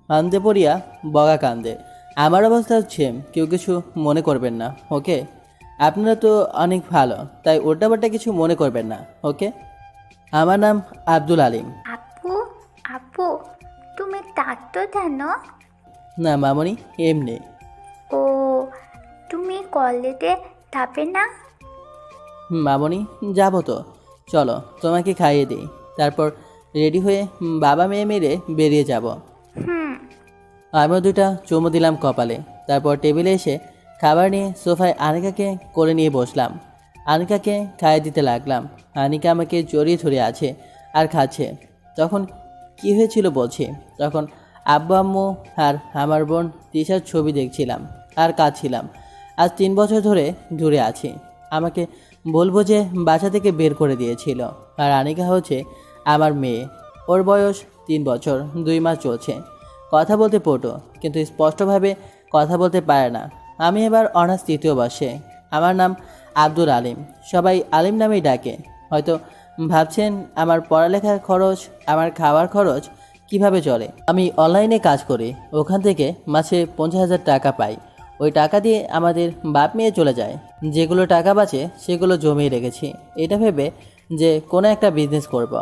কান্দে পড়িয়া বগা কান্দে। আমার অবস্থা হচ্ছে কেউ কিছু মনে করবেন না, ওকে? আপনারা তো অনেক ভালো, তাই ওটা কিছু মনে করবেন না, ওকে? আমার নাম আব্দুল আলিম। আপু, আপু, তুমি ডাকতো কেন? না মামনি, এমনি। ও, তুমি কলেজে যাবে না? মামনি, যাবো তো। চলো তোমাকে খাইয়ে দিই, তারপর রেডি হয়ে বাবা মেয়ে মেরে বেরিয়ে যাব। হুম। আমিও দুটা চুমু দিলাম কপালে। তারপর টেবিলে এসে খাবার নিয়ে সোফায় আনিকাকে কোলে নিয়ে বসলাম। আনিকাকে খাইয়ে দিতে লাগলাম। আনিকা আমাকে জড়িয়ে ধরে আছে আর খাচ্ছে। তখন কি হয়েছিল বলছি। তখন আব্বু আম্মু আর আমার বোন তিশার ছবি দেখছিলাম আর কাঁদছিলাম। আজ 3 বছর ধরে দূরে আছি। আমাকে বলবো যে বাসা থেকে বের করে দিয়েছিল। আর আনিকা হচ্ছে আমার মেয়ে। ওর বয়স 3 বছর 2 মাস চলছে। কথা বলতে পটু, কিন্তু স্পষ্টভাবে কথা বলতে পারে না। আমি এবার অনার্স 3য় বর্ষে। আমার নাম আব্দুল আলিম। সবাই আলিম নামেই ডাকে। হয়তো ভাবছেন আমার পড়ালেখার খরচ, আমার খাওয়ার খরচ কিভাবে চলে। আমি অনলাইনে কাজ করি, ওখান থেকে মাসে 50,000 টাকা পাই। ওই টাকা দিয়ে আমাদের বাপ মেয়ে চলে যায়। যেগুলো টাকা বাঁচে সেগুলো জমিয়ে রেখেছি, এটা ভেবে যে কোনো একটা বিজনেস করব।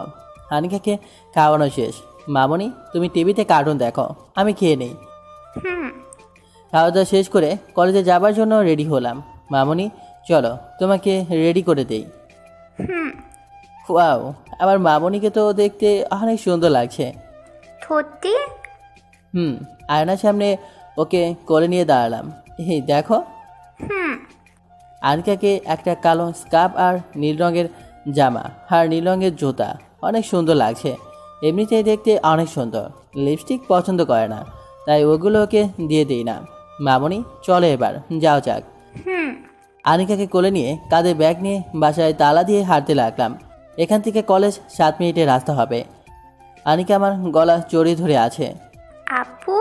হানিকাকে খাওয়ানো শেষ। মামনি, তুমি টিভিতে কার্টুন দেখো, আমি খেয়ে নেই। হুম। খাওয়া দাওয়া শেষ করে কলেজে যাবার জন্য রেডি হলাম। মামনি, চলো তোমাকে রেডি করে দেই। হুম। ওয়াও, আমার মামনিকে তো দেখতে অনেক সুন্দর লাগছে। সত্যি? হুম। আয়নার সামনে ওকে কোলে নিয়ে দাঁড়ালাম। এই দেখো। হুম। আনিকাকে একটা কালো স্কার্ফ আর নীল রঙের জামা আর নীল রঙের জুতা অনেক সুন্দর লাগছে। এমনিতেই দেখতে অনেক সুন্দর। লিপস্টিক পছন্দ করে না, তাই ওগুলো ওকে দিয়ে দিই না। মামনি, চলো এবার যাও যাক। হুম। আনিকাকে কোলে নিয়ে কাঁধে ব্যাগ নিয়ে বাসায় তালা দিয়ে হাঁটতে লাগলাম। এখান থেকে কলেজ 7 মিনিটের রাস্তা হবে। আনিকা আমার গলা জড়িয়ে ধরে আছে। আপু,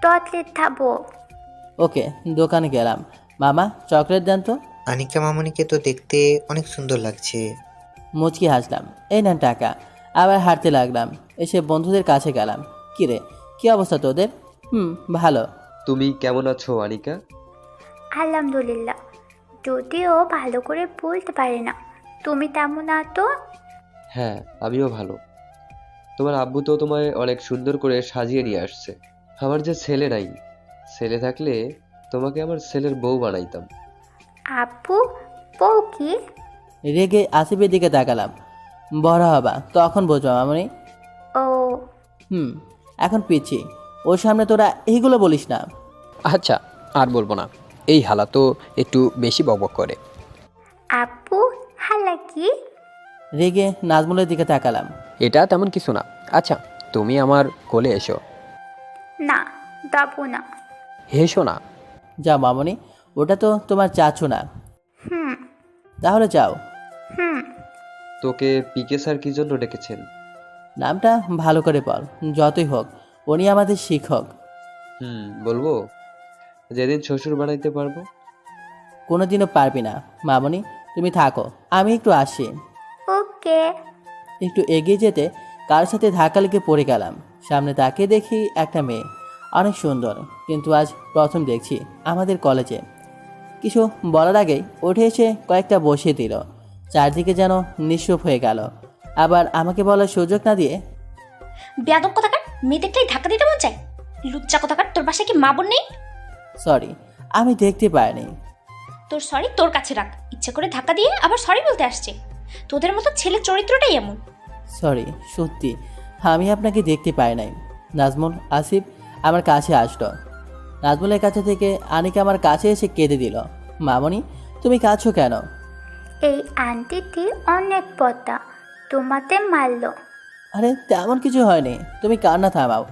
টয়লেট যাবো। ওকে, দোকানে গেলাম। মামা, চকলেট দেন তো। আনিকা মামনিকে তো দেখতে অনেক সুন্দর লাগছে। মুচকি হাসলাম। এই নেন টাকা। আবার হাঁটতে লাগলাম। এসে বন্ধুদের কাছে গেলাম। কিরে, কি অবস্থা তোদের? ভালো। তুমি কেমন আছো আনিকা? আলহামদুলিল্লাহ, যদিও ভালো করে বলতে পারে না। তুমি তেমন আছো? হ্যাঁ, আমিও ভালো। তোমার আব্বু তো তোমায় অনেক সুন্দর করে সাজিয়ে নিয়ে আসছে। আমার যে ছেলে নাই, ছেলে থাকলে তোমাকে আমার ছেলের বউ বানাইতাম। আপু, বউ কি? রেগে আসিফের দিকে তাকালাম। বড় হবা তখন বুঝবা মামনি। ও। হুম। এখন পিচ্ছি, ওর সামনে তোরা এইগুলো বলিস না। আচ্ছা, আর বলবো না। এই হালা তো একটু বেশি বকবক করে। আপু, হালা কি? রেগে নাজমুলের দিকে তাকালাম। এটা তেমন কিছু না। আচ্ছা, তুমি আমার কোলে এসো। না, যাবো না। হেসো না। যাও মামনি, ওটা তো তোমার চাচ্ছ না। হুম। তাহলে যাও। হুম। তোকে পিকে স্যার কি জন্য ডেকেছেন? নামটা ভালো করে বল। যতই হোক উনি আমাদের শিক্ষক। বলবো? যেদিন শ্বশুর বানাইতে পারবো। কোনোদিনও পারবি না। মামনি, তুমি থাকো, আমি একটু আসি। ওকে। একটু এগিয়ে যেতে কার সাথে ধাক্কা লেগে পড়ে গেলাম। সামনে তাকিয়ে দেখি একটা মেয়ে, অনেক সুন্দর, কিন্তু আজ প্রথম দেখছি আমাদের কলেজে। কিছু বলার আগেই উঠে এসে কয়েকটা বসিয়ে দিল। চারদিকে যেন নিঃসব হয়ে গেল। আবার আমাকে বলার সুযোগ না দিয়ে, বেয়াদব কোথাকার, মেয়েদেরটাই ধাক্কা দিতে মন চায়। লুচ্চা কোথাকার, তোর বাসায় কি মা বোন নেই? সরি, আমি দেখতে পাইনি। তোর সরি তোর কাছে রাখ। ইচ্ছে করে ধাক্কা দিয়ে আবার সরি বলতে আসছে। তোদের মতো ছেলের চরিত্রটাই এমন। সরি, সত্যি আমি আপনাকে দেখতে পাই নাই। নাজমুল, আসিফ আমার কাছে আসলো। নাজমুলের কাছে থেকে আনিকা আমার কাছে এসে কেঁদে দিল। মামনি, তুমি কাঁদছো কেন? এই আন্টিটি অনেক পদ্মা, তোমাতে মারলো। আরে তেমন কিছু হয়নি, তুমি কান্না থামাও।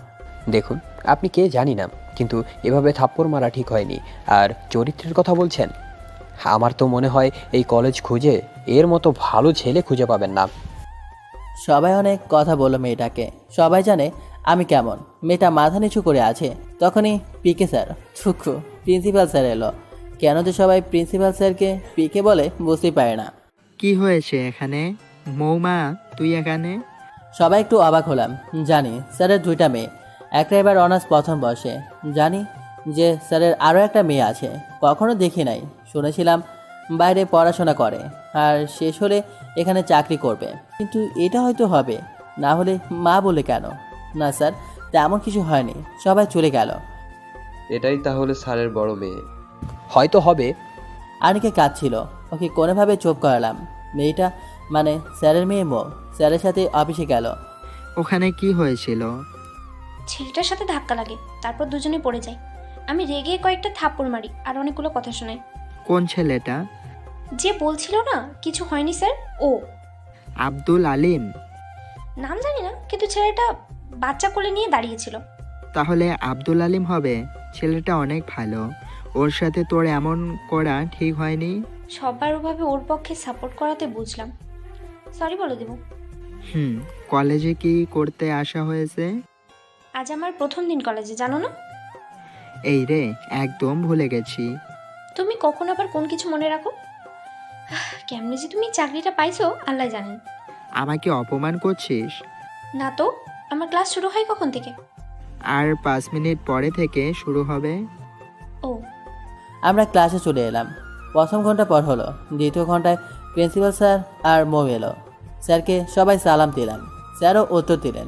দেখুন, আপনি কে জানি না, কিন্তু এভাবে থাপ্পড় মারা ঠিক হয়নি। আর চরিত্রের কথা বলছেন, আমার তো মনে হয় এই কলেজ খুঁজে এর মতো ভালো ছেলে খুঁজে পাবেন না। সবাই অনেক কথা বললো মেয়েটাকে। সবাই জানে আমি কেমন। মেয়েটা মাথা নিচু করে আছে। তখনই পিকে স্যার, থুকু, প্রিন্সিপাল স্যার এলো। কেন যে সবাই প্রিন্সিপাল স্যারকে পিকে বলে বুঝতেই পারে না। কি হয়েছে এখানে? মৌমা, তুই এখানে? সবাই একটু অবাক হলাম। জানি স্যারের 2টা মেয়ে, একটা এবার অনার্স প্রথম বর্ষে। জানি যে স্যারের আরও একটা মেয়ে আছে, কখনো দেখি নাই, শুনেছিলাম বাইরে পড়াশোনা করে আর শেষ হলে এখানে চাকরি করবে। কিন্তু এটা হয়তো হবে, না হলে মা বলে কেন? না স্যার, তেমন কিছু হয়নি, সবাই চলে গেল। এটাই তাহলে স্যারের বড় মেয়ে। হয়তো হবে। আনিকা কাঁদছিল, ওকে কোনোভাবে চুপ করালাম। মেয়েটা মানে স্যারের মেয়ে মো স্যারের সাথে অফিসে গেল। ওখানে কি হয়েছিল? ছেলেটার সাথে ধাক্কা লাগে, তারপর দুজনে পড়ে যায়। আমি রেগে কয়েকটা থাপ্পড় মারি আর অনেকগুলো কথা শোনাই। কোন ছেলেটা? যে বলছিল না কিছু হয়নি স্যার, ও। আব্দুল আলিম? নাম জানি না, কিন্তু ছেলেটা বাচ্চা কোলে নিয়ে দাঁড়িয়েছিল। তাহলে আব্দুল আলিম হবে। ছেলেটা অনেক ভালো, ওর সাথে তোর এমন করা ঠিক হয়নি। সবার ওভাবে ওর পক্ষে সাপোর্ট করাতে বুঝলাম, সরি বলে দেব। কলেজে কি করতে আসা হয়েছে? আজ আমার প্রথম দিন কলেজে, জানো না? এই রে, একদম ভুলে গেছি। তুমি কখন আবার কোন কিছু মনে রাখো? কেমনে যে তুমি চাকরিটা পাইছো আল্লাহ জানেন। আমাকে অপমান করছিস? না তো, আমার ক্লাস শুরু হয় কখন থেকে? আর 5 মিনিট পরে থেকে শুরু হবে। ও। আমরা ক্লাসে চলে এলাম। প্রথম ঘন্টা পর হলো, দ্বিতীয় ঘন্টায় প্রিন্সিপাল স্যার আর মো এলো। স্যারকে সবাই সালাম দিলাম, স্যারও উত্তর দিলেন।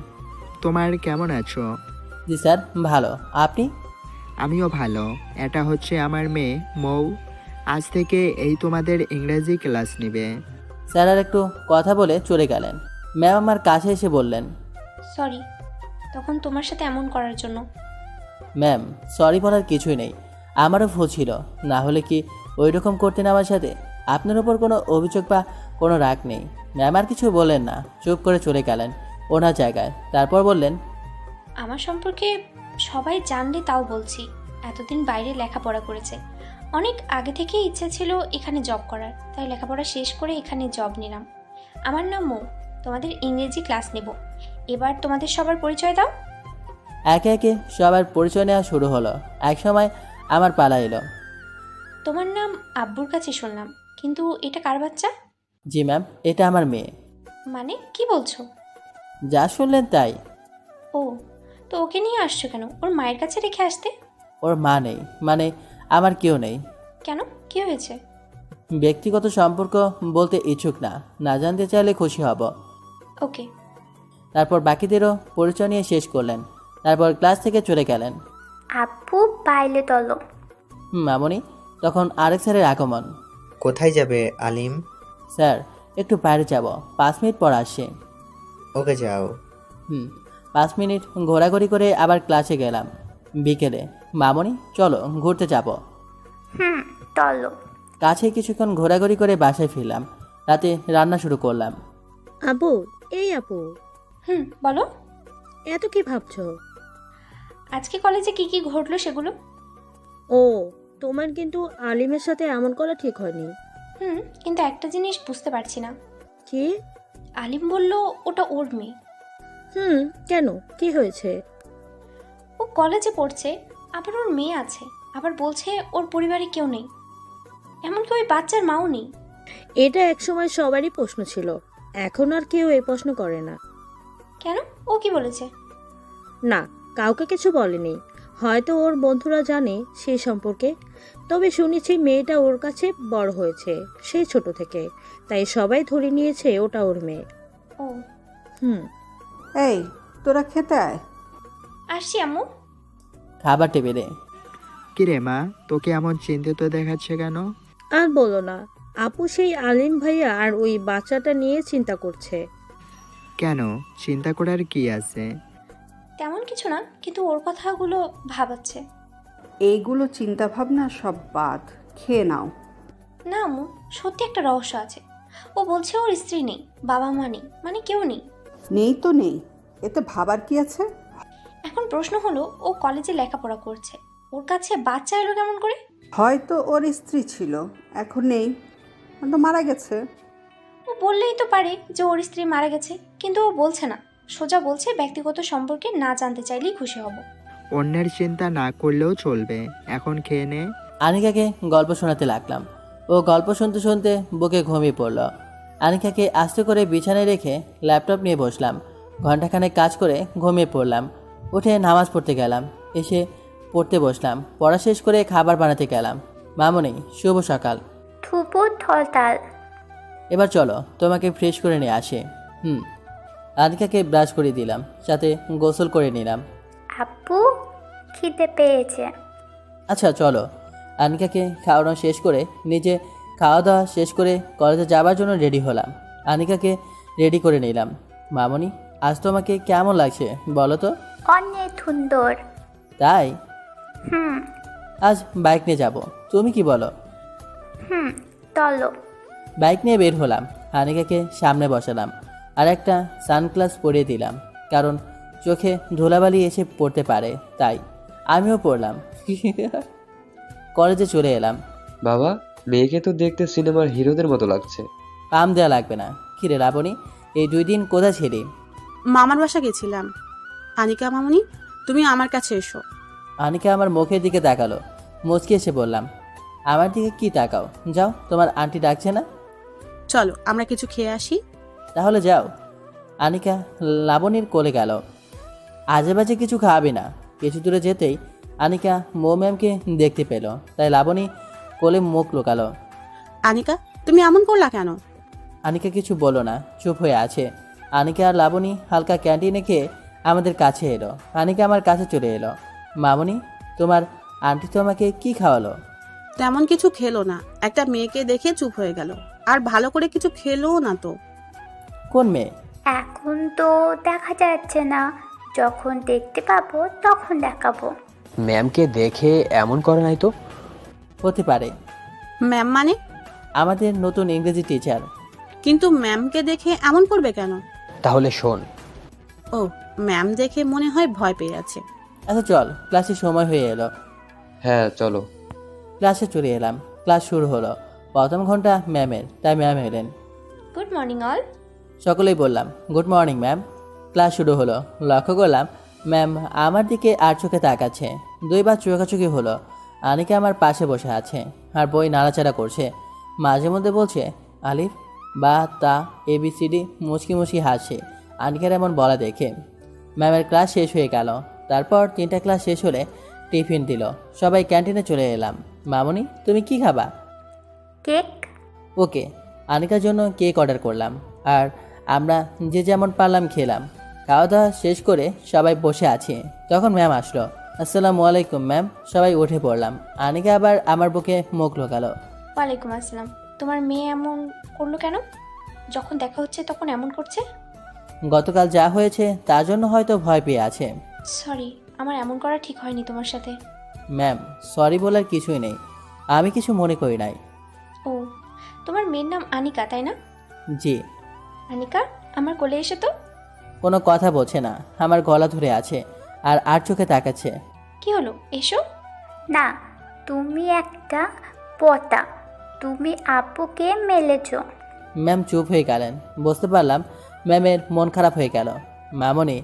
তোমার কেমন আছো? জি স্যার, ভালো। আপনি? আমিও ভালো। এটা হচ্ছে আমার মেয়ে মৌ। আজ থেকে এই তোমাদের ইংরেজি ক্লাস নেবে। স্যার আর একটু কথা বলে চলে গেলেন। ম্যাম আমার কাছে এসে বললেন, সরি তখন তোমার সাথে এমন করার জন্য। ম্যাম সরি বলার কিছুই নেই, আমারও ভুল ছিল, না হলে কি ওই রকম করতেন আমার সাথে? আপনার ওপর কোনো অভিযোগ বা কোনো রাগ নেই। ম্যাম আর কিছু বললেন না, চুপ করে চলে গেলেন ওনার জায়গায়। তারপর বললেন, আমার সম্পর্কে সবাই জানলে তাও বলছি, এতদিন বাইরে লেখাপড়া করেছে। অনেক আগে থেকেই ইচ্ছে ছিল এখানে জব করার, তাই লেখাপড়া শেষ করে এখানে জব নিলাম। আমার নাম মৌ, তোমাদের ইংরেজি ক্লাস নেব। এবার তোমাদের সবার পরিচয় দাও। একে একে সবার পরিচয় নেওয়া শুরু হলো। এক সময় আমার পালা এলো। তোমার নাম আব্বুর কাছে শুনলাম, কিন্তু এটা কার বাচ্চা? জি ম্যাম, এটা আমার মেয়ে। মানে কি বলছো? যা শুনলেন তাই। ও, তো ওকে নিয়ে আসছো কেন? ওর মায়ের কাছে রেখে আসতে। ওর মা নেই, মানে আমার কেউ নেই। কেন, কি হয়েছে? ব্যক্তিগত সম্পর্ক বলতে ইচ্ছুক না, না জানতে চাইলে খুশি হব। ওকে। তারপর বাকিদেরও পরিচয় নিয়ে শেষ করলেন। তারপর ক্লাস থেকে চলে গেলেন। আপু বাইলে তলো। মামনি, তখন আরেক স্যারের আগমন। কোথায় যাবে আলিম? স্যার একটু বাইরে যাব, 5 মিনিট পর আসছে। ওকে যাও। 5 মিনিট ঘোরাঘুরি করে আবার ক্লাসে গেলাম। বিকেলে, মামনি চলো ঘুরতে যাব। তলো। কাছে কিছুক্ষণ ঘোরাঘুরি করে বাসায় ফিরলাম। রাতে রান্না শুরু করলাম। আপু, এই আপু, বলো। এত কি ভাবছো? আজকে কলেজে কি কি ঘটলো সেগুলো। ও, তোমার কিন্তু আলিমের সাথে এমন করা ঠিক হয়নি। কিন্তু একটা জিনিস বুঝতে পারছি না। কি? আলিম বলল ওটা ওর মেয়ে। কেন, কি হয়েছে? ও কলেজে পড়ছে, আবার ওর মেয়ে আছে, আবার বলছে ওর পরিবারে কেউ নেই, এমনকি ওই বাচ্চার মাও নেই। এটা একসময় সবারই প্রশ্ন ছিল, এখন আর কেউ এই প্রশ্ন করে না। কেন, ও কি বলেছে? না, কাউকে কিছু বলেনি। হয়তো ওর বন্ধুরা জানে সেই সম্পর্কে। তবে শুনেছি মেয়েটা ওর কাছে বড় হয়েছে সেই ছোট থেকে, তাই সবাই ধরে নিয়েছে ওটা ওর মেয়ে। ও। এই, তোরা খেতে আয়। আসছি আম্মু। খাবার টেবিলে। কিরে মা, তোকে এমন চিন্তিত দেখাচ্ছে কেন? আর বলো না, আপু সেই আলিম ভাইয়া আর ওই বাচ্চাটা নিয়ে চিন্তা করছে। কেন, চিন্তা করার কি আছে? তেমন কিছু না, কিন্তু ওর কথাগুলো ভাবাচ্ছে। এইগুলো চিন্তা ভাবনা সব বাদ, খেয়ে নাও। না আম্মু, সত্যি একটা রহস্য আছে। ও বলছে ওর স্ত্রী নেই, বাবা মা নেই, মানে কেউ নেই। নেই তো নেই, এতে ভাবার কি আছে? এখন প্রশ্ন হলো, ও কলেজে লেখাপড়া করছে, ওর কাছে বাচ্চা এলো কেমন করে? হয়তো ওর স্ত্রী ছিল, এখন নেই, তো মারা গেছে। ও বললেই তো পারে যে ওর স্ত্রী মারা গেছে, কিন্তু ও বলছে না, সোজা বলছে ব্যক্তিগত সম্পর্কে না জানতে চাইলেই খুশি হব। অন্যের চিন্তা না করলেও চলবে। এখন খেয়ে নে। আনিকাকে গল্প শোনাতে লাগলাম। ও গল্প শুনতে শুনতে বুকে ঘুমিয়ে পড়ল। আনিকাকে আস্তে করে বিছানায় রেখে ল্যাপটপ নিয়ে বসলাম। ঘণ্টাখানেক কাজ করে ঘুমিয়ে পড়লাম। উঠে নামাজ পড়তে গেলাম, এসে পড়তে বসলাম, পড়া শেষ করে খাবার বানাতে গেলাম। মামনি, শুভ সকাল। থুপু থলতাল। এবার চলো তোমাকে ফ্রেশ করে নিয়ে আসে। আনিকাকে ব্রাশ করে দিলাম, সাথে গোসল করে নিলাম। আপু, খিদে পেয়েছে। আচ্ছা চলো। আনিকাকে খাওয়ানো শেষ করে নিজে খাওয়া দাওয়া শেষ করে কলেজে যাবার জন্য রেডি হলাম। আনিকাকে রেডি করে নিলাম। মামনি, আজ তোমাকে কেমন লাগছে বলো তো? অনেক সুন্দর। তাই? হুম আজ বাইক নিয়ে যাব, তুমি কি বলো? চলো। বাইক নিয়ে বের হলাম। আনিকাকে সামনে বসালাম আর একটা সানগ্লাস পরিয়ে দিলাম, কারণ চোখে ধুলাবালি এসে পড়তে পারে, তাই আমিও পড়লাম। কলেজে চলে এলাম। বাবা, মেয়েকে তো দেখতে সিনেমার হিরোদের মতো লাগছে। পাম দেওয়া লাগবে না। কিরে লাবণী, এই 2 দিন কোথায় ছিলি? মামার বাসা গেছিলাম। আনিকা মামুনি, তুমি আমার কাছে এসো। আনিকা আমার মুখের দিকে তাকালো, মুচকি এসে বললাম, আমার দিকে কি তাকাও? যাও, তোমার আন্টি ডাকছে না? চলো আমরা কিছু খেয়ে আসি। তাহলে যাও। আনিকা লাবণীর কোলে গেল। আজে বাজে কিছু খাওয়াবি না। কিছু দূরে যেতেই আনিকা ম্যামকে দেখতে পেল, তাই লাবণী কোলে মুখ লুকালো। আনিকা, তুমি এমন করলা কেন? আনিকা কিছু বলল না, চুপ হয়ে আছে। আনিকা আর লাবণী হালকা ক্যান্টিনে খেয়ে আমাদের কাছে এলো। আনিকা আমার কাছে চলে এলো। মামনি, তোমার আন্টি তো আমাকে কি খাওয়ালো? তেমন কিছু খেলো না, একটা মেয়েকে দেখে চুপ হয়ে গেল। আর ভালো করে কিছু খেলোও না তো। কোন মেয়ে? এখন তো দেখা যাচ্ছে না, যখন দেখতে পাবো তখন দেখাবো। ম্যামকে দেখে এমন করে নাই তো? হতে পারে, ম্যাম মানে? আমাদের নতুন ইংরেজি টিচার। কিন্তু ম্যামকে দেখে এমন করবে কেন? তাহলে শোন, ও, ম্যাম দেখে মনে হয় ভয় পেয়ে আছে। আচ্ছা চল, ক্লাসের সময় হয়ে এলো। হ্যাঁ চলো। ক্লাসে চলে এলাম। ক্লাস শুরু হলো। প্রথম ঘন্টা ম্যামের, তাই ম্যাম এলেন। Good morning all. সকলেই বললাম, গুড মর্নিং ম্যাম। ক্লাস শুরু হলো। লক্ষ্য করলাম ম্যাম আমার দিকে আর চোখে তাকাচ্ছে। 2 বার চোখাচোখি হলো। আনিকা আমার পাশে বসে আছে আর বই নাড়াচাড়া করছে। মাঝে মধ্যে বলছে আলিফ বা তা ABCD, মুচকি মুচকি হাসছে আনিকার এমন বলা দেখে। ম্যামের ক্লাস শেষ হয়ে গেল। তারপর 3টা ক্লাস শেষ হলে টিফিন দিল। সবাই ক্যান্টিনে চলে এলাম। মামনি, তুমি কি খাবা? কেক। ওকে। আনিকার জন্য কেক অর্ডার করলাম আর আমরা যে যেমন পারলাম খেলাম। খাওয়া দাওয়া শেষ করে সবাই বসে আছি, তখন ম্যাম আসলো। আসসালামু আলাইকুম ম্যাম। সবাই উঠে পড়লাম। আনিকা আবার আমার বুকে মুখ লোকালো। ওয়ালাইকুম আসসালাম। তোমার মেয়ে এমন করলো কেন? যখন দেখা হচ্ছে তখন এমন করছে? গতকাল যা হয়েছে তার জন্য হয়তো ভয় পেয়ে আছে। সরি, আমার এমন করা ঠিক হয়নি তোমার সাথে। ম্যাম, সরি বলার কিছুই নেই, আমি কিছু মনে করি নাই। ও, তোমার মেয়ের নাম আনিকা তাই না? জি। আনিকা, আমার কোলে এসে তো। কোনো কথা বলছে না, আমার গলা ধরে আছে আর চোখে তাকাচ্ছে। কি হলো, এসো। না, তুমি একটা পতা। তুমি আপুকে মেলেছো। ম্যাম চুপ হয়ে গেলেন। বুঝতে পারলাম ম্যামের মন খারাপ হয়ে গেল। মামনি,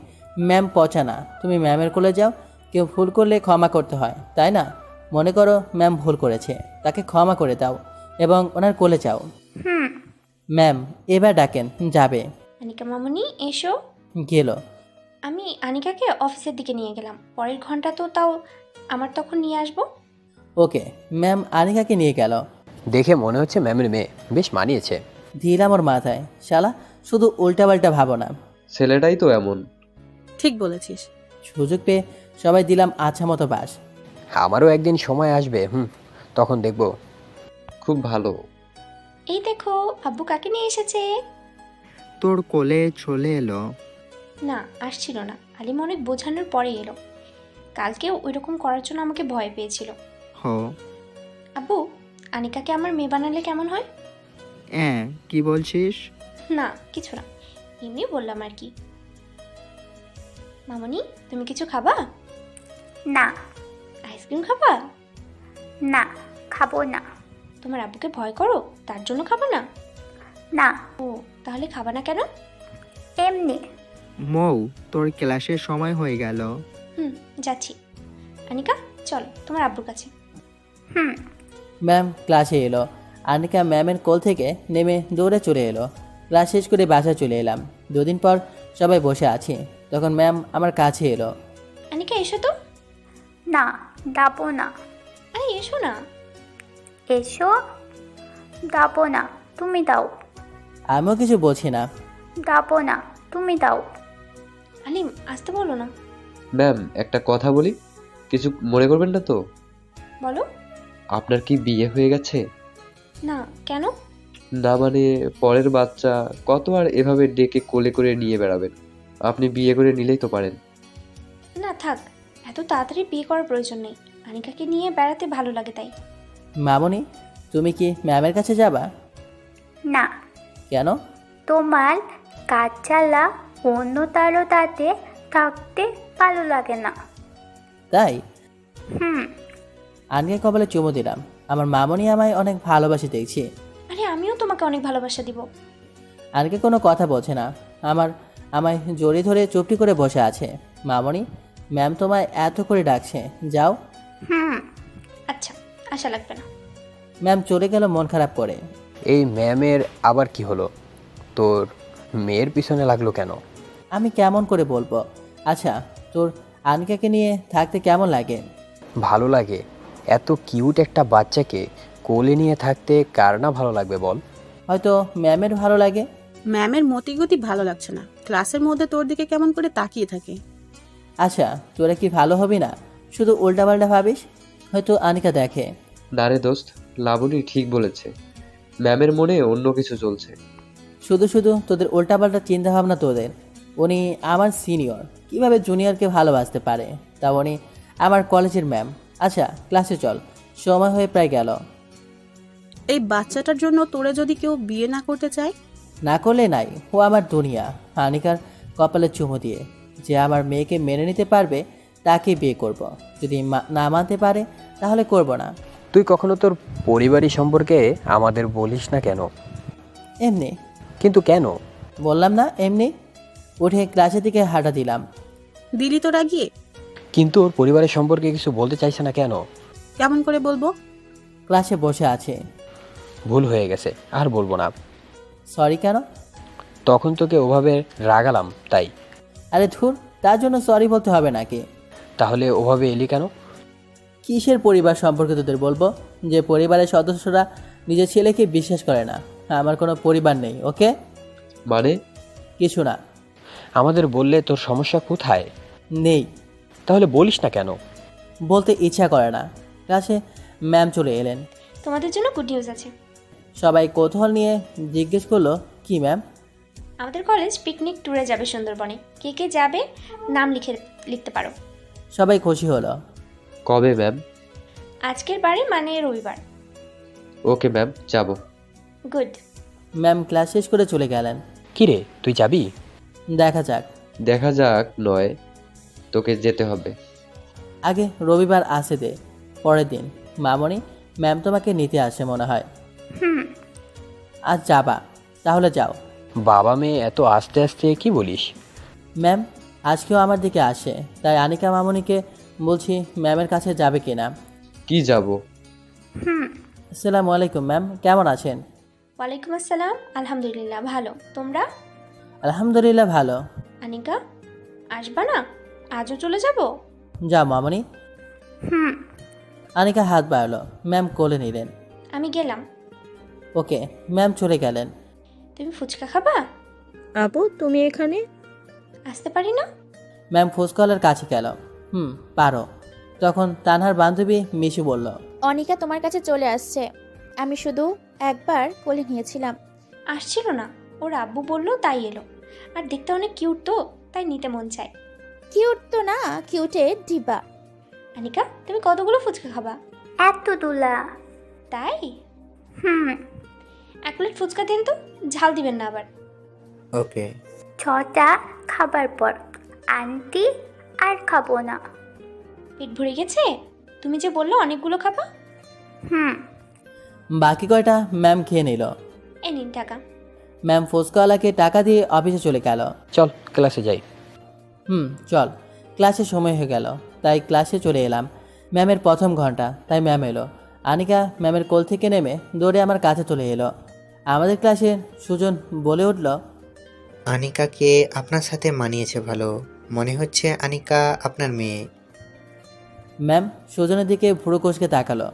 ম্যাম পচা না, তুমি ম্যামের কোলে যাও। কেউ ভুল করলে ক্ষমা করতে হয়, তাই না? মনে করো ম্যাম ভুল করেছে, তাকে ক্ষমা করে দাও এবং ওনার কোলে যাও। ম্যাম এবার ডাকেন, যাবে। আনিকা মামুনি এসো। গেল। আমি আনিকাকে অফিসের দিকে নিয়ে গেলাম, পরের ঘন্টা তো তাও আমার তখন নিয়ে আসবো। ওকে। ম্যাম আনিকাকে নিয়ে গেল। দেখে মনে হচ্ছে ম্যামের মেয়ে বেশ মানিয়েছে। দিলাম ওর মাথায়, শালা শুধু উল্টাপাল্টা ভাবো না। ছেলেটাই তো এমন। ঠিক বলেছিস। সুযোগ পেয়ে সবাই দিলাম আচ্ছা মতো বাস। আমারও একদিন সময় আসবে, তখন দেখব। খুব ভালো। এই দেখো আব্বু কাকে নিয়ে এসেছে। তোর কোলে চলে এলো। না, আসছিল না, আলিম অনেক বোঝানোর পরে এলো। কালকেও ওইরকম করার জন্য আমাকে ভয় পেয়েছিল। হো। আব্বু, আনিকাকে আমার মেয়ে বানালে কেমন হয়? হ্যাঁ, কি বলছিস? না কিছু না, এমনি বললাম আর কি। মামনি, তুমি কিছু খাবা? না। আইসক্রিম খাবা? না, খাবো না। তোমার আব্বুকে ভয় করো তার জন্য খাবা না? না। ও, তাহলে খাবা না কেন? এমনি। মৌ, তোর ক্লাসের সময় হয়ে গেল। যাচ্ছি। আনিকা চল তোমার আব্বুর কাছে। ম্যাম ক্লাসে এলো। আনিকা ম্যামের কোল থেকে নেমে দৌড়ে চলে এলো। ক্লাস শেষ করে বাসায় চলে এলাম। 2 দিন পর সবাই বসে আছি, তখন ম্যাম আমার কাছে এলো। এসো তো। না, যাবো না। আরে এসো না। এসো। যাবো না, তুমি দাও। আমিও কিছু বলছি না। যাবো না, তুমি দাও। আলিম আসতে বলো না। ম্যাম, একটা কথা বলি, কিছু মনে করবেন না তো? বলো। আপনার কি বিয়ে হয়ে গেছে? না, কেন? না মানে, পরের বাচ্চা কত আর এভাবে ডেকে কোলে করে নিয়ে বেড়াবেন? আপনি বিয়ে করে নিলেই তো পারেন। না থাক, এত তাড়াতাড়ি বিয়ে করার প্রয়োজন নেই। আনিকাকে নিয়ে বেড়াতে ভালো লাগে তাই। মামনি, তুমি কি ম্যামের কাছে যাবা? না, কেন? তোমার কাজ চালা অন্য তারও তাতে থাকতে ভালো লাগে না। তাই? হুম। আনকে কপালে চুমু দিলাম। আমার মামনি আমায় অনেক ভালোবাসে দেখছি। আরে আমিও তোমাকে অনেক ভালোবাসা দিব। আনকে কোনো কথা বলছে না। আমায় জড়িয়ে ধরে চুপটি করে বসে আছে। মামনি, ম্যাম তোমায় এত করে ডাকছে, যাও। হুম। আচ্ছা, আশা লাগবে না। ম্যাম চলে গেল মন খারাপ করে। এই ম্যামের আবার কি হলো? তোর মেয়ের পিছনে লাগলো কেন? আমি কেমন করে বলবো? আচ্ছা, তোর আনকাকে নিয়ে থাকতে কেমন লাগে? ভালো লাগে। এত কিউট একটা বাচ্চাকে কোলে নিয়ে থাকতে কার না ভালো লাগবে বল? হয়তো ম্যামের ভালো লাগে। ম্যামের মতিগতি ভালো লাগছে না, ক্লাসের মধ্যে তোর দিকে কেমন করে তাকিয়ে থাকে। আচ্ছা, তোরা কি ভালো হবি না? শুধু উল্টাপাল্টা ভাবিস। হয়তো আনিকা দেখে। না রে দোস্ত, লাবণী ঠিক বলেছে, ম্যামের মনে অন্য কিছু চলছে। শুধু শুধু তোদের উল্টাপাল্টা চিন্তাভাবনা তোদের। উনি আমার সিনিয়র, কিভাবে জুনিয়রকে ভালোবাসতে পারে? তা উনি আমার কলেজের ম্যাম। আচ্ছা, ক্লাসে চল, সময় হয়ে প্রায় গেল। এই বাচ্চাটার জন্য তোরে যদি কেউ বিয়ে না করতে চায়? না করলে নাই, ও আমার দুনিয়া। আনিকার কপালে চুমু দিয়ে, যে আমার মেয়েকে মেনে নিতে পারবে তাকে বিয়ে করব। যদি না মানতে পারে তাহলে করব না। তুই কখনো তোর পরিবারই সম্পর্কে আমাদের বলিস না কেন? এমনি। কিন্তু কেন? বললাম না, এমনি। উঠে ক্লাসের দিকে হাঁটা দিলাম। দিলি তো রাগিয়ে? কিন্তু ওর পরিবারের সম্পর্কে কিছু বলতে চাইছে না কেন? কেমন করে বলবো? ক্লাসে বসে আছে। ভুল হয়ে গেছে, আর বলবো না। সরি কেন? তখন তোকে ওভাবে রাগালাম তাই। আরে ধুর, তার জন্য সরি বলতে হবে নাকি? তাহলে ওভাবে এলি কেন? কিসের পরিবার সম্পর্কে তোদের বলবো? যে পরিবারের সদস্যরা নিজের ছেলেকে বিশ্বাস করে না। আমার কোনো পরিবার নেই, ওকে? মানে? কিছু না। আমাদের বললে তোর সমস্যা কোথায়? নেই। তাহলে বলিস না কেন? বলতে ইচ্ছা করে না। ক্লাসে ম্যাম চলে এলেন। তোমাদের জন্য গুড নিউজ আছে। সবাই কৌতূহল নিয়ে জিজ্ঞেস করলো, কি ম্যাম? আমাদের কলেজ পিকনিক ট্যুরে যাবে সুন্দরবনে। কে কে যাবে নাম লিখতে পারো। সবাই খুশি হলো। কবে ম্যাম? আজকের বারে মানে রবিবার। ওকে ম্যাম, যাব। গুড। ম্যাম ক্লাস শেষ করে চলে গেলেন। কি রে, তুই যাবি? দেখা যাক। দেখা যাক নয়, তোকে যেতে হবে। আগে রবিবার আসে দে। পরের দিন, মামনি, ম্যাম তোমাকে নিতে আসে মনে হয়। হুম। আজ যাবা? তাহলে যাও। বাবা মেয়ে এত আস্তে আস্তে কি বলিস? ম্যাম আজকেও আমার দিকে আসে, তাই আনিকা মামনিকে বলছি ম্যামের কাছে যাবে কিনা। কি যাব? হুম। আসসালামু আলাইকুম ম্যাম, কেমন আছেন? ওয়ালাইকুম আসসালাম, আলহামদুলিল্লাহ ভালো। তোমরা? আলহামদুলিল্লাহ ভালো। আনিকা, আসবা না? আজও চলে যাব? যাও মামনি। হুম। আনিকা হাত বাড়ালো। ম্যাম কোলে নিলেন। আমি গেলাম। ওকে। ম্যাম চলে গেলেন। তুমি ফুচকা খাবা? আপু তুমি এখানে? আসতে পারি না? ম্যাম ফুচকাওয়ালার কাছে গেল। পারো। তখন তানহার বান্ধবী মিশু বলল, অনিকা তোমার কাছে চলে আসছে। আমি শুধু একবার কোলে নিয়েছিলাম। আসছিল না, ওর আব্বু বললো তাই এলো। আর দেখতে অনেক কিউট তো, তাই নিতে মন চায়। কিউট তো না, কিউটের ডিবা। আনিকা, তুমি কতগুলো ফুচকা খাবা? এত দুলা। তাই? হুম। 1 প্লেট ফুচকা দিন তো, ঝাল দিবেন না আবার। ওকে। 6টা খাবার পর আন্টি আর খাবো না। পেট ভরে গেছে? তুমি যে বললো অনেকগুলো খাবা। হুম। বাকি কয়টা ম্যাম খেয়ে নিল। এই নিন টাকা। ম্যাম ফুচকাওয়ালাকে টাকা দিয়ে অফিসে চলে গেল। চল ক্লাসে যাই। চল। ক্লাসের সময় হয়ে গেল, তাই ক্লাসে চলে এলাম। ম্যামের প্রথম ঘন্টা, তাই ম্যাম এলো। আনিকা ম্যামের কোল থেকে নেমে দৌড়ে আমার কাছে চলে এলো। আমাদের ক্লাসের সুজন বলে উঠল, আনিকাকে আপনার সাথে মানিয়েছে ভালো। মনে হচ্ছে আনিকা আপনার মেয়ে। ম্যাম সুজনের দিকে ভুরু কোষকে তাকালো।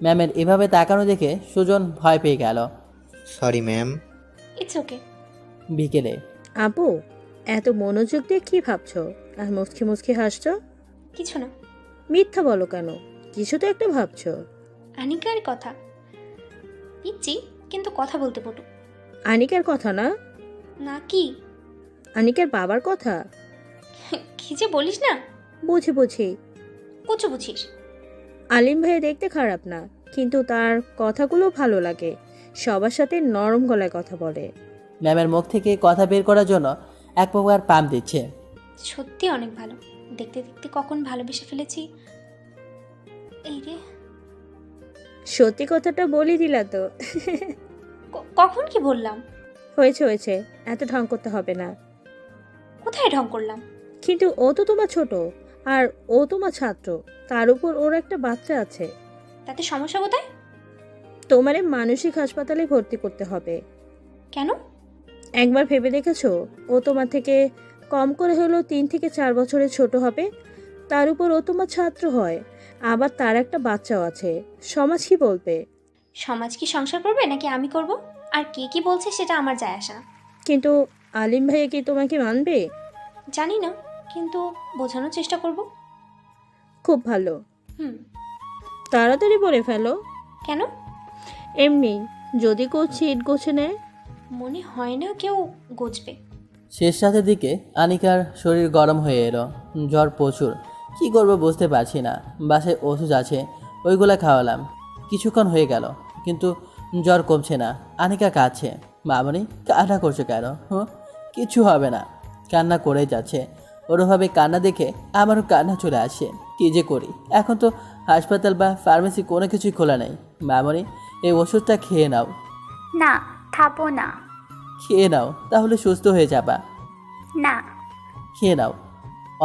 ম্যামের এভাবে তাকানো দেখে সুজন ভয় পেয়ে গেল। Sorry ma'am. It's okay. বিকেলে আপু, এত মনোযোগ দিয়ে কি ভাবছো আর মুচকি মুচকি হাসছো? কিছু না। মিথ্যা বলো কেন? কিছু তো একটা ভাবছো। আনিকার কথা। পিচ্ছি, কিন্তু কথা বলতে পটু। আনিকার কথা না? না কি? আনিকার বাবার কথা। কি যে বলিস না। বুঝি বুঝি। কুচু বুঝিস। আলিম ভাই দেখতে খারাপ না, কিন্তু তার কথাগুলো ভালো লাগে। সবার সাথে নরম গলায় কথা বলে। ম্যামের মুখ থেকে কথা বের করার জন্য এক প্রকার পাম দিচ্ছে। সত্যি অনেক ভালো। দেখতে দেখতে কখন ভালোবেসে ফেলেছি। এই রে, সত্যি কথাটা বলি দিলা তো। কখন কি বললাম? হয়েছে হয়েছে, এত ঢং করতে হবে না। কোথায় ঢং করলাম? কিন্তু ও তো তোমার ছোট, আর ও তোমার ছাত্র, তার উপর ওর একটা বাচ্চা আছে। তাতে সমস্যা কোথায়? তোমারে মানসিক হাসপাতালে ভর্তি করতে হবে। কেন? একবার ভেবে দেখেছো ও তোমার থেকে কম করে হলেও 3 থেকে 4 বছরের ছোট হবে, তার উপর ও তোমার ছাত্র হয়, আবার তার একটা বাচ্চাও আছে। সমাজ কি বলবে? সমাজ কি সংসার করবে নাকি আমি করব? আর কে কি বলছে সেটা আমার যায় আসে না। কিন্তু আলিম ভাইয়া কি তোমাকে মানবে? জানি না, কিন্তু বোঝানোর চেষ্টা করব। খুব ভালো। হুম। তাড়াতাড়ি বলে ফেলো। কেন? এমনি, যদি কেউ ছিট গোছে নেয়। মনে হয় না কেউ গজবে। শেষ রাতের দিকে আনিকার শরীর গরম হয়ে এলো, জ্বর প্রচুর। কি করবো বুঝতে পারছি না। বাসায় ওষুধ আছে, ওইগুলা খাওয়ালাম। কিছুক্ষণ হয়ে গেল, কিন্তু জ্বর কমছে না। আনিকা কাঁদছে। মামনি কান্না করছো কেন? কিছু হবে না। কান্না করেই যাচ্ছে। ওরভাবে কান্না দেখে আমারও কান্না চলে আসে। কী যে করি, এখন তো হাসপাতাল বা ফার্মেসি কোনো কিছুই খোলা নেই। মামনি এই ওষুধটা খেয়ে নাও। না, খাবো না। খেয়ে নাও, তাহলে সুস্থ হয়ে যাবা। না। খেয়ে নাও।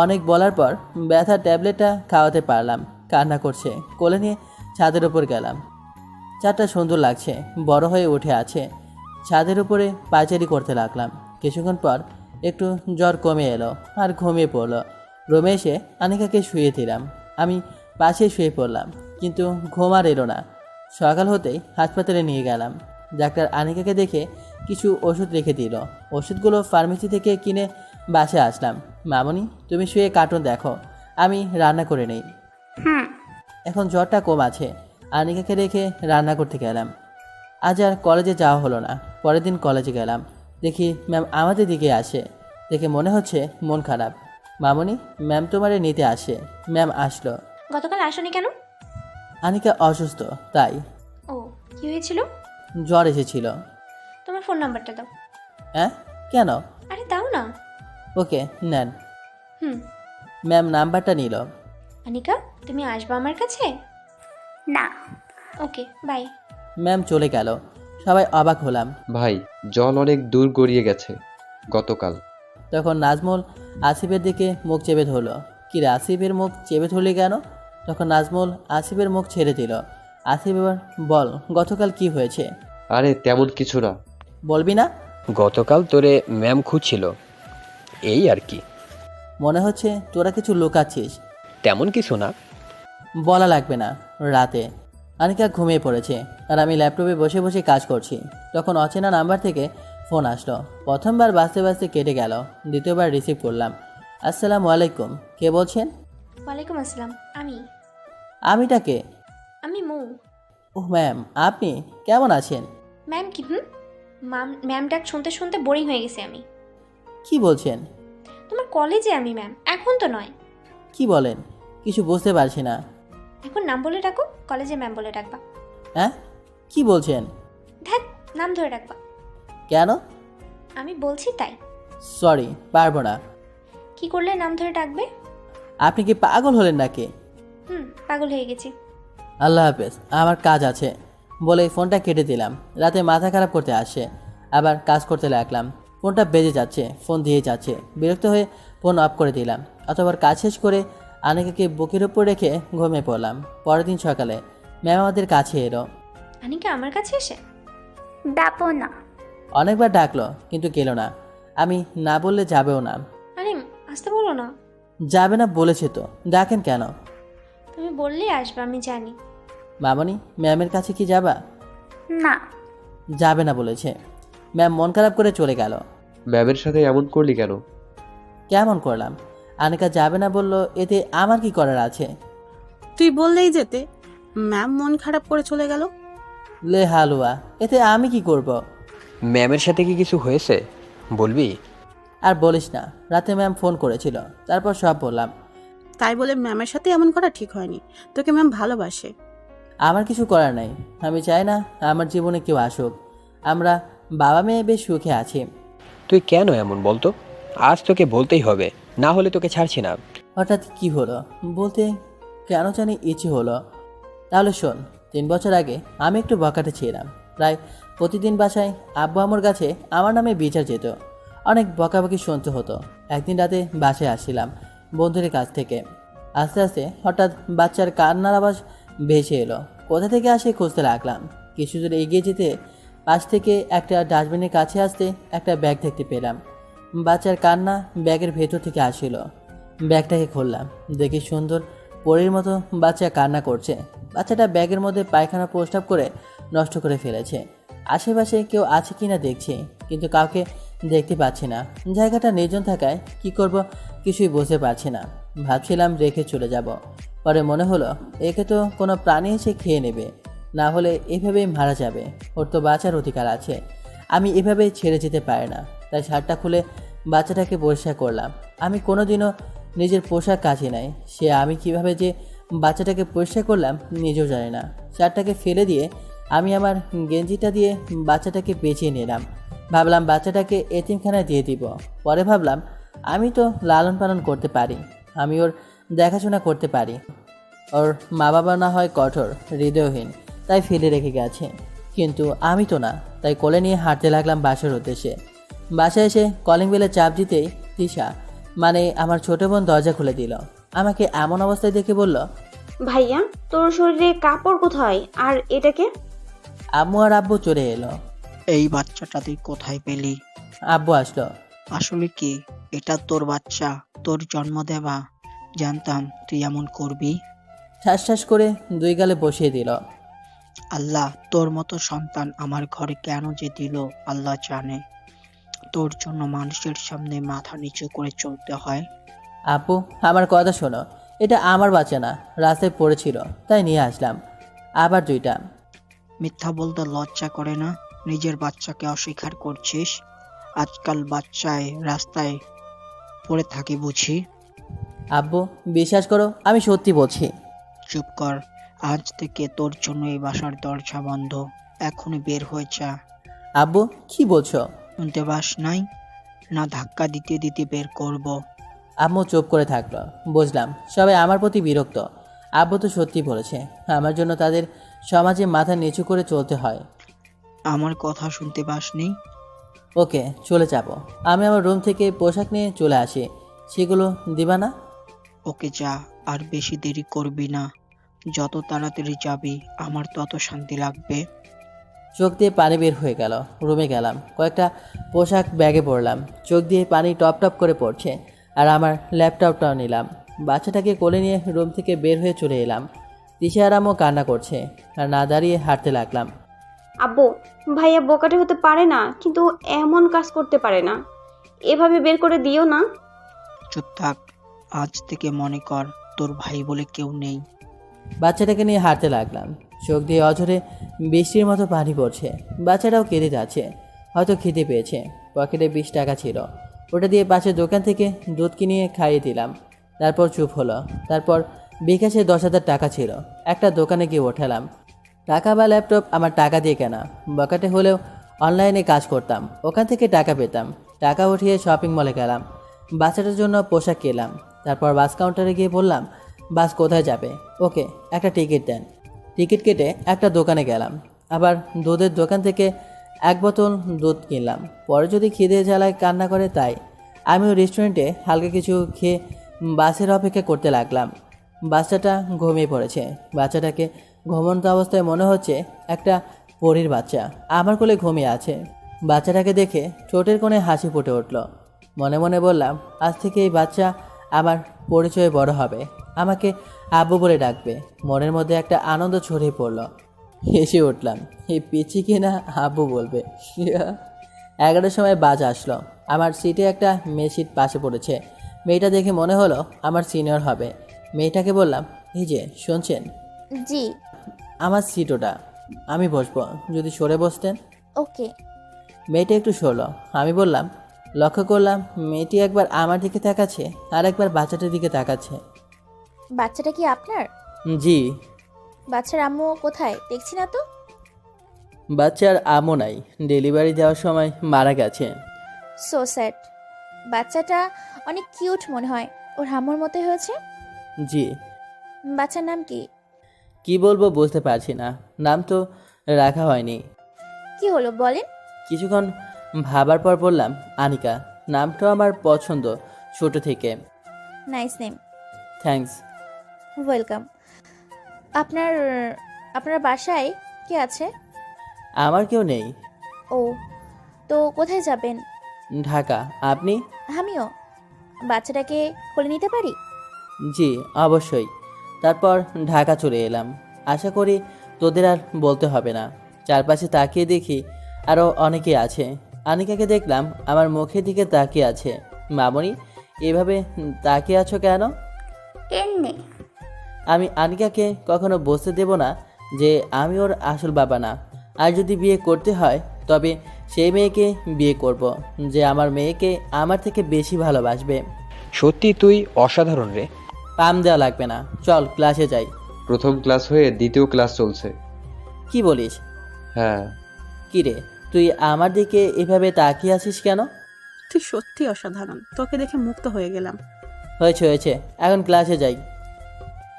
অনেক বলার পর ব্যথার ট্যাবলেটটা খাওয়াতে পারলাম। কান্না করছে, কোলে নিয়ে ছাদের উপর গেলাম। চারটা সুন্দর লাগছে, বড় হয়ে উঠে আছে। ছাদের উপরে পায়চারি করতে লাগলাম। কিছুক্ষণ পর একটু জ্বর কমে এলো আর ঘুমিয়ে পড়লো। রুমে এসে আনিকাকে শুয়ে দিলাম। আমি পাশেই শুয়ে পড়লাম, কিন্তু ঘুম আর এলো না। সকাল হতেই হাসপাতালে নিয়ে গেলাম। ডাক্তার আনিকাকে দেখে কিছু ওষুধ রেখে দিল। ওষুধগুলো ফার্মেসি থেকে কিনে বাসায় আসলাম। মামনি তুমি শুয়ে কার্টুন দেখো, আমি রান্না করে নেই। হুম। এখন জ্বরটা কম আছে। আনিকাকে রেখে রান্না করতে গেলাম। আজ আর কলেজে যাওয়া হলো না। পরের দিন কলেজে গেলাম, দেখি ম্যাম আমাদের দিকে আসে। দেখে মনে হচ্ছে মন খারাপ। মামনি ম্যাম তোমারে নিতে আসে। ম্যাম আসলো। গতকাল আসোনি কেন? আনিকা অসুস্থ তাই। ও, কি হয়েছিল? জ্বর এসেছিল। তোমার ফোন নাম্বারটা দাও। হ্যাঁ কেন? আরে দাও না। ওকে নেন। হুম। ম্যাম নাম্বারটা নিল। আনিকা, তুমি আসবে আমার কাছে? না। ওকে, বাই। ম্যাম চলে গেল। সবাই অবাক হলাম। ভাই, জল অনেক দূর গড়িয়ে গেছে গতকাল। তখন নাজমুল আসিফের দিকে মুখ চেপে ধরলো। কি রে আসিফের মুখ চেপে ধরলি কেন? তখন নাজমুল আসিফের মুখ ছেড়ে দিল। আসিফ এবার বল গতকাল কি হয়েছে? আরে তেমন কিছু না। বলবি না? গতকাল তোরে ম্যাম খুঁজছিল, এই আর কি। মনে হচ্ছে তোরা কিছু লুকাচ্ছিস। তেমন কিছু না। বলা লাগবে না। রাতে আনিকা ঘুমিয়ে পড়েছে আর আমি ল্যাপটপে বসে বসে কাজ করছি। তখন অচেনা নাম্বার থেকে ফোন আসলো। প্রথমবার বাজতে বাজতে কেটে গেল, দ্বিতীয়বার রিসিভ করলাম। আসসালামু আলাইকুম, কে বলছেন? ওয়ালাইকুম আসসালাম। আমিটা কে? আমি মৌ। ও ম্যাম, আপনি কেমন আছেন? ম্যাম কি? ম্যাম ডাক শুনতে শুনতে বোরিং হয়ে গেছি আমি। কি বলছেন? তোমার কলেজে আমি ম্যাম, এখন তো নয়। কি বলেন? কিছু বুঝতে পারছি না। এখন নাম বলে ডাকো, কলেজে ম্যাম বলে ডাকবা। হ্যাঁ কি বলছেন? ধ্যাত, নাম ধরে ডাকবা। কেন? আমি বলছি তাই। সরি, পারবো না। কি করলে নাম ধরে ডাকবে? আপনি কি পাগল হলেন নাকি? পাগল হয়ে গেছি। আল্লাহ হাফেজ, আমার কাজ আছে বলে ফোনটা কেটে দিলাম। রাতে মাথা খারাপ করতে আসে, আবার কাজ করতে লাগলাম। ফোনটা বেজে যাচ্ছে, ফোন দিয়ে যাচ্ছে। বিরক্ত হয়ে ফোন অফ করে দিলাম। অতবার কাজ শেষ করে আনিকাকে বুকের উপর রেখে ঘুমিয়ে পড়লাম। পরের দিন সকালে ম্যাম আমাদের কাছে এলো। আনিকা আমার কাছে এসে? ডাকো না। অনেকবার ডাকলো কিন্তু গেল না। আমি না বললে যাবেও না। আরে আসতে বলো না। যাবে না বলেছে তো, ডাকেন কেন? তুমি বললেই আসবে, আমি জানি। মামনি, ম্যামের কাছে কি যাবা? না। যাবে না বলেছে। ম্যাম মন খারাপ করে চলে গেল। ম্যামের সাথে এমন করলি কেন? কেমন করলাম? আনিকা যাবে না বললো, এতে আমার কি করার আছে? তুই বললেই যেতে, ম্যাম মন খারাপ করে চলে গেল। লে হালুয়া, এতে আমি কি করব? ম্যামের সাথে কি কিছু হয়েছে বলবি? আর বলিস না, রাতে ম্যাম ফোন করেছিল, তারপর সব বললাম। তাই বলে ম্যামের সাথে এমন করা ঠিক হয়নি। তোকে ম্যাম ভালোবাসে। আমার কিছু করার নাই। আমি চাই না আমার জীবনে কেউ আসুক। আমরা বাবা মেয়ে বেশ সুখে আছি। তুই কেন এমন বলতো? আজ তোকে বলতেই হবে, না হলে তোকে ছাড়ছি না। হঠাৎ কি হলো বলতে কেন জানি ইচ্ছে হলো। তাহলে শোন, 3 বছর আগে আমি একটু বকাটে ছিলাম। প্রায় প্রতিদিন বাসায় আব্বু আম্মুর কাছে আমার নামে বিচার যেত। অনেক বকাবকি শুনতে হতো। একদিন রাতে বাসায় আসছিলাম বন্ধুদের কাছ থেকে। আস্তে আস্তে হঠাৎ বাচ্চার কান্নার আওয়াজ ভেসে এলো। কোথা থেকে আসে খুঁজতে লাগলাম। কিছু দূর এগিয়ে যেতে পাশ থেকে একটা ডাস্টবিনের কাছে আসতে একটা ব্যাগ দেখতে পেলাম। বাচ্চার কান্না ব্যাগের ভেতর থেকে আসছিল। ব্যাগটাকে খুললাম, দেখি সুন্দর পরীর মতো বাচ্চা কান্না করছে। বাচ্চাটা ব্যাগের মধ্যে পায়খানা প্রস্রাব করে নষ্ট করে ফেলেছে। আশেপাশে কেউ আছে কিনা দেখছি, কিন্তু কাউকে দেখতে পাচ্ছি না। জায়গাটা নির্জন থাকায় কি করব কিছুই বুঝতে পারছি না। ভাবছিলাম রেখে চলে যাব, পরে মনে হলো একে তো কোনো প্রাণী এসে খেয়ে নেবে, না হলে এভাবেই মারা যাবে। ওর তো বাঁচার অধিকার আছে, আমি এভাবে ছেড়ে যেতে পারি না। তাই শার্টটা খুলে বাচ্চাটাকে পরিষ্কার করলাম। আমি কোনোদিনও নিজের পোশাক কাচি নাই, সে আমি কিভাবে যে বাচ্চাটাকে পরিষ্কার করলাম নিজেও জানি না। শার্টটাকে ফেলে দিয়ে আমি আমার গেঞ্জিটা দিয়ে বাচ্চাটাকে বেঁচিয়ে নিলাম। ভাবলাম বাচ্চাটাকে এতিমখানায় দিয়ে দিব। পরে ভাবলাম আমি তো লালন পালন করতে পারি, আমি ওর দেখাশোনা করতে পারি। ওর মা বাবা না হয় কঠোর হৃদয়হীন, তাই ফেলে রেখে গেছে, কিন্তু আমি তো না। তাই কোলে নিয়ে হাঁটতে লাগলাম বাসার উদ্দেশ্যে। বাসায় এসে কলিং বেলে চাপ দিতেই তিশা, মানে আমার ছোট বোন, দরজা খুলে দিল। আমাকে এমন অবস্থায় দেখে বলল, ভাইয়া, তোর শরীরে কাপড় কোথায়? আর এটাকে? আম্মু আর আব্বু চলে এলো। এই বাচ্চাটা তুই কোথায় পেলি? আব্বু আসলো। আসলে কি এটা তোর বাচ্চা? তোর জন্ম দেওয়া? জানতাম তুই এমন করবি। ঠাস ঠাস করে 2 গালে বসিয়ে দিল। আল্লাহ তোর মতো সন্তান আমার ঘরে কেন যে দিল আল্লাহ জানে। তোর জন্য মানুষের সামনে মাথা নিচু করে চলতে হয়। আপু, আমার কথা শোনো, এটা আমার বাচ্চা না, রাস্তায় পড়েছিল তাই নিয়ে আসলাম। আবার 2টা। মিথ্যা বলতে লজ্জা করে না? নিজের বাচ্চাকে অস্বীকার করছিস। আজকাল বাচ্চায় রাস্তায় পড়ে থাকে বুঝি। আব্বু, বিশ্বাস করো, আমি সত্যি বলছি। চুপ কর, আজ থেকে তোর জন্য এই বাসার দরজা বন্ধ। এখনই বের হয়ে যা। আব্বু, কি বলছো? শুনতে পাস নাই? না ধাক্কা দিতে দিতে বের করব। আম্মু চুপ করে থাকলো। বুঝলাম সবাই আমার প্রতি বিরক্ত। আব্বু তো সত্যি বলেছে, আমার জন্য তাদের সমাজে মাথা নিচু করে চলতে হয়। আমার কথা শুনতে পাসনি? ওকে, চলে যাব। আমি আমার রুম থেকে পোশাক নিয়ে চলে আসি, সেগুলো দিবা না? ওকে যা, আর বেশি দেরি করবি না। যত তাড়াতাড়ি যাবি আমার তত শান্তি লাগবে। চোখ দিয়ে পানি বের হয়ে গেল। রুমে গেলাম, কয়েকটা পোশাক ব্যাগে পরলাম। চোখ দিয়ে পানি টপ টপ করে পড়ছে, আর আমার ল্যাপটপটাও নিলাম। বাচ্চাটাকে কোলে নিয়ে রুম থেকে বের হয়ে চলে এলাম। তিশা আর আম্মু কান্না করছে, আর না দাঁড়িয়ে হাঁটতে লাগলাম। আব্বু, ভাইয়া বোকাটে হতে পারে না, কিন্তু এমন কাজ করতে পারে না। এভাবে বের করে দিও না। চুপ থাক, আজ থেকে মনে কর তোর ভাই বলে কেউ নেই। বাচ্চাটাকে নিয়ে হাঁটতে লাগলাম। চোখ দিয়ে অঝরে বৃষ্টির মতো পানি পড়ছে। বাচ্চাটাও কেঁদে যাচ্ছে, হয়তো খিদে পেয়েছে। পকেটে 20 টাকা ছিল, ওটা দিয়ে পাশের দোকান থেকে দুধ কিনে খাইয়ে দিলাম। তারপর চুপ হলো। তারপর বিকাশে 10,000 টাকা ছিল, একটা দোকানে গিয়ে ওঠালাম। টাকা বা ল্যাপটপ আমার টাকা দিয়ে কেনা। বকাটে হলেও অনলাইনে কাজ করতাম, ওখান থেকে টাকা পেতাম। টাকা উঠিয়ে শপিং মলে গেলাম, বাচ্চাটার জন্য পোশাক কিনলাম। তারপর বাস কাউন্টারে গিয়ে বললাম, বাস কোথায় যাবে? ওকে, একটা টিকিট দেন। টিকিট কেটে একটা দোকানে গেলাম। আবার দুধের দোকান থেকে 1 বোতল দুধ কিনলাম। পরে যদি খিদে জ্বালায় কান্না করে, তাই আমিও রেস্টুরেন্টে হালকা কিছু খেয়ে বাসের অপেক্ষা করতে লাগলাম। বাচ্চাটা ঘুমিয়ে পড়েছে। বাচ্চাটাকে ঘুমন্ত অবস্থায় মনে হচ্ছে একটা পরীর বাচ্চা আমার কোলে ঘুমিয়ে আছে। বাচ্চাটাকে দেখে ঠোঁটের কোণে হাসি ফুটে উঠল। মনে মনে বললাম, আজ থেকে এই বাচ্চা আমার পরিচয়ে বড় হবে। আমাকে আব্বু বলে ডাকবে। মনের মধ্যে একটা আনন্দ ছড়িয়ে পড়ল। হেসে উঠলাম, এই পিচি কিনা আব্বু বলবে। 11টার সময় বাস আসলো। আমার সিটে একটা মেয়ে সিট পাশে পড়েছে। মেয়েটা দেখে মনে হলো আমার সিনিয়র হবে। মেয়েটাকে বললাম, এই যে শুনছেন, জি। আমার সিট ওটা, আমি বসবো, যদি সরে বসতেন। ওকে। মেয়েটা একটু সরলো। আমি বললাম, লক্ষ্য করলাম মেয়েটি একবার আমার দিকে তাকাচ্ছে আর একবার বাচ্চাটার দিকে তাকাচ্ছে। বাচ্চাটা কি আপনার? জি। বাচ্চার আম্মু কোথায় দেখছি না তো? বাচ্চার আম্মু নাই, ডেলিভারি দেওয়ার সময় মারা গেছে। So sad. বাচ্চাটা অনেক কিউট মনে হয়, ওর আম্মুর মতোই হয়েছে। জি। বাচ্চার নাম কি? কি বলবো বুঝতে পারছি না, নাম তো রাখা হয়নি। কি হলো বলেন? কিছুক্ষণ ভাবার পর বললাম, আনিকা। নামটা আমার পছন্দ ছোট থেকে। Nice name. থ্যাঙ্কস। ওয়েলকাম। আপনার আপনার বাসায় কে আছে? আমার কেউ নেই। ও, তো কোথায় যাবেন? ঢাকা। আপনি? আমিও। বাচ্চাটাকে কোলে নিতে পারি? জি অবশ্যই। তারপর ঢাকা চলে এলাম। আশা করি তোদের আর বলতে হবে না। চারপাশে তাকিয়ে দেখি আরও অনেকেই আছে। আনিকাকে দেখলাম আমার মুখের দিকে তাকিয়ে আছে। মামনি, এভাবে তাকিয়ে আছো কেন? এমনি। আমি আনিকাকে কখনো বুঝতে দেব না যে আমি ওর আসল বাবা না। আর যদি বিয়ে করতে হয় তবে সেই মেয়েকে বিয়ে করব, যে আমার মেয়েকে আমার থেকে বেশি ভালোবাসবে। সত্যি তুই অসাধারণ রে। পাম দেওয়া লাগবে না, চল ক্লাসে যাই। প্রথম ক্লাস হয়ে দ্বিতীয় ক্লাস চলছে। কি বলিস? হ্যাঁ। কি রে, তুই আমার দিকে এভাবে তাকিয়ে আছিস কেন? তুই সত্যি অসাধারণ, তোকে দেখে মুক্ত হয়ে গেলাম। হয়েছে হয়েছে, এখন ক্লাসে যাই।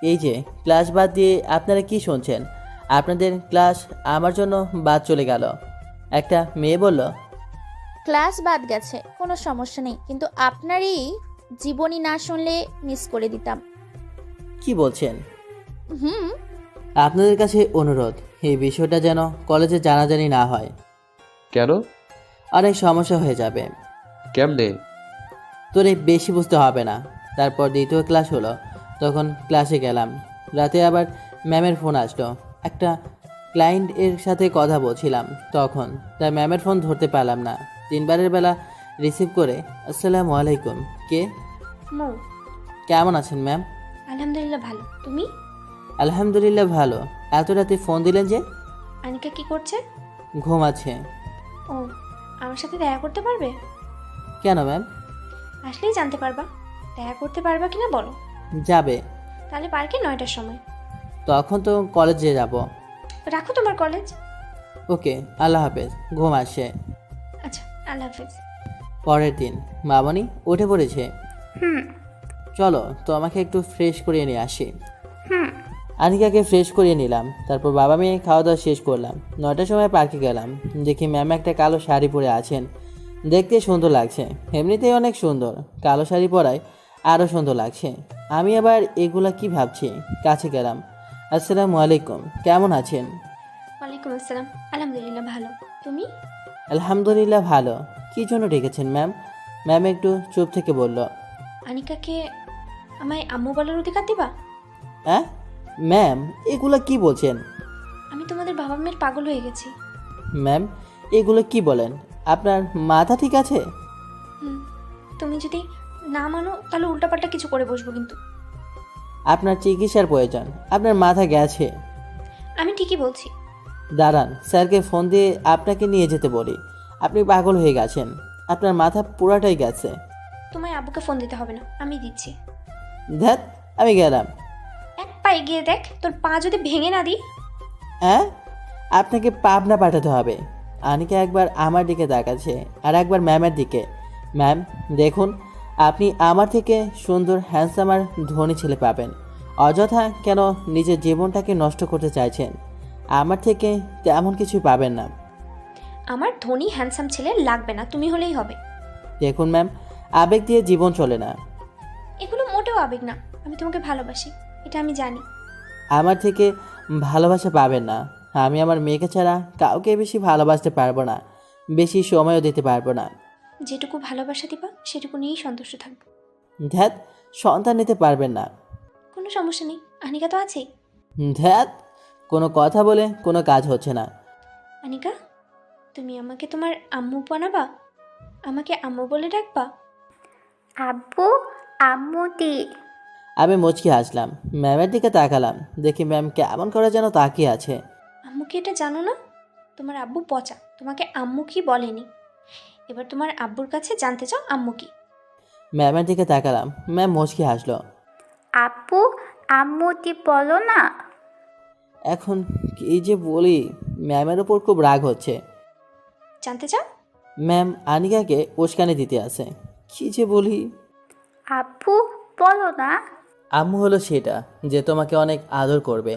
এই যে ক্লাস বাদ দিয়ে আপনারা কি শুনছেন? আপনাদের ক্লাস আমার জন্য বাদ চলে গেল। একটা মেয়ে বলল, ক্লাস বাদ গেছে, কোনো সমস্যা নেই, কিন্তু আপনারই জীবনী না শুনলে মিস করে দিতাম। কি বলছেন? হুম। আপনাদের কাছে অনুরোধ, এই বিষয়টা যেন কলেজে জানাজানি না হয়। কেন? অনেক সমস্যা হয়ে যাবে। কেমনে? তোরে বেশি বুঝতে হবে না। তারপর দ্বিতীয় ক্লাস হলো, তখন ক্লাসে গেলাম। রাতে আবার ম্যামের ফোন আসলো। একটা ক্লায়েন্ট এর সাথে কথা বলছিলাম তখন, তাই ম্যামের ফোন ধরতে পারলাম না। 3বারের বেলা রিসিভ করে, আসসালামু আলাইকুম। কে? মৌ। কেমন আছেন ম্যাম? আলহামদুলিল্লাহ ভালো, তুমি? আলহামদুলিল্লাহ ভালো। এত রাতে ফোন দিলেন যে? আনিকা কি করছে? ঘুমাচ্ছে। ও, আমার সাথে দেখা করতে পারবে? কেন ম্যাম? আসলেই জানতে পারবা। দেখা করতে পারবা কিনা বলো। যাবে। তাহলে পার্কে 9টার সময়। তখন তো কলেজে যাব। রাখো তোমার কলেজ। ওকে, আল্লাহ হাফেজ। ঘুম আসছে। আচ্ছা, আল্লাহ হাফেজ। পরের দিন মামনি উঠে পড়েছে। হুম। চলো তো আমাকে একটু ফ্রেশ করিয়ে নিয়ে আসি। হুম। আনিকাকে ফ্রেশ করিয়ে নিলাম। তারপর বাবা মেয়ে খাওয়া দাওয়া শেষ করলাম। 9টার সময় পার্কে গেলাম। দেখি ম্যাম একটা কালো শাড়ি পরে আছেন। দেখতে সুন্দর লাগছে, এমনিতেই অনেক সুন্দর, কালো শাড়ি পরায় আরও সুন্দর লাগছে। আমি আবার এগুলা কি ভাবছি। কাছে গেলাম। আসসালামু আলাইকুম, কেমন আছেন? ওয়ালাইকুম আসসালাম। আলহামদুলিল্লাহ ভালো, তুমি? আলহামদুলিল্লাহ ভালো। কী জন্য ডেকেছেন ম্যাম? ম্যাম একটু চুপ থেকে বলল, আনিকাকে আমায় আম্মু বলার অধিকার দিবা? হ্যাঁ ম্যাম, এগুলা কি বলছেন? আমি তোমাদের বাবা মেয়ের পাগল হয়ে গেছি। ম্যাম এগুলো কি বলেন? আপনার মাথা ঠিক আছে? হুম, তুমি যদি না মানো তাহলে উল্টাপাল্টা কিছু করে বসবো কিন্তু। আপনার চিকিৎসার প্রয়োজন, আপনার মাথা গেছে। আমি ঠিকই বলছি। দাঁড়ান, স্যারকে ফোন দিয়ে আপনাকে নিয়ে যেতে বলি। আপনি পাগল হয়ে গেছেন, আপনার মাথা পুরাটাই গেছে। তোমায় আব্বুকে ফোন দিতে হবে না, আমি দিচ্ছি। ধ্যাত, আমি গেলাম। এক পা এগিয়ে দেখ, তোর পা যদি ভেঙে না দিই। হ্যাঁ, আপনাকে পাবনা পাঠাতে হবে। আনিকা একবার আমার দিকে তাকাচ্ছে আর একবার ম্যামের দিকে। ম্যাম দেখুন, আপনি আমার থেকে সুন্দর হ্যান্ডসাম আর ধনী ছেলে পাবেন। অযথা কেন নিজের জীবনটাকে নষ্ট করতে চাইছেন? আমার থেকে তেমন কিছু পাবেন না। আমার ধনী হ্যান্ডসাম ছেলে লাগবে না, তুমি হলেই হবে। দেখুন ম্যাম, আবেগ দিয়ে জীবন চলে না। এগুলো মোটেও আবেগ না, আমি তোমাকে ভালোবাসি, এটা আমি জানি। আমার থেকে ভালোবাসা পাবেন না। আমি আমার মেয়েকে ছাড়া কাউকে বেশি ভালোবাসতে পারবো না, বেশি সময়ও দিতে পারবো না। যেটুকু ভালোবাসা দিবা সেটুকু নিয়েই সন্তুষ্ট থাকবো। ধ্যাত, সন্তান নিতে পারবেন না। কোনো কোনো সমস্যা নেই, আনিকা তো আছেই। ধ্যাত, কোনো কথা বলে কোনো কাজ হচ্ছে না। আনিকা, তুমি আমাকে তোমার আম্মু বানাবা? আমাকে আম্মু বলে ডাকবা? আব্বু, আম্মু দি। আমি মুচকি হাসলাম, ম্যামের দিকে তাকালাম, দেখি ম্যাম কেমন করে যেন তাকিয়ে আছে। আম্মু কি এটা জানো না? তোমার আব্বু পচা, তোমাকে আম্মু কি বলেনি। এবার তোমার আব্বুর কাছে জানতে চাও আম্মু কি। ম্যামের দিকে তাকালাম, ম্যাম মুচকি হাসলো। আব্বু, আম্মু দি বলো না। এখন কি যে বলি, ম্যামের ওপর খুব রাগ হচ্ছে। জানতে চাও? ম্যাম আনিকাকে উস্কানি দিতে আছে, কি যে বলি। আব্বু বলো না। আম্মু হলো সেটা যে তোমাকে অনেক আদর করবে,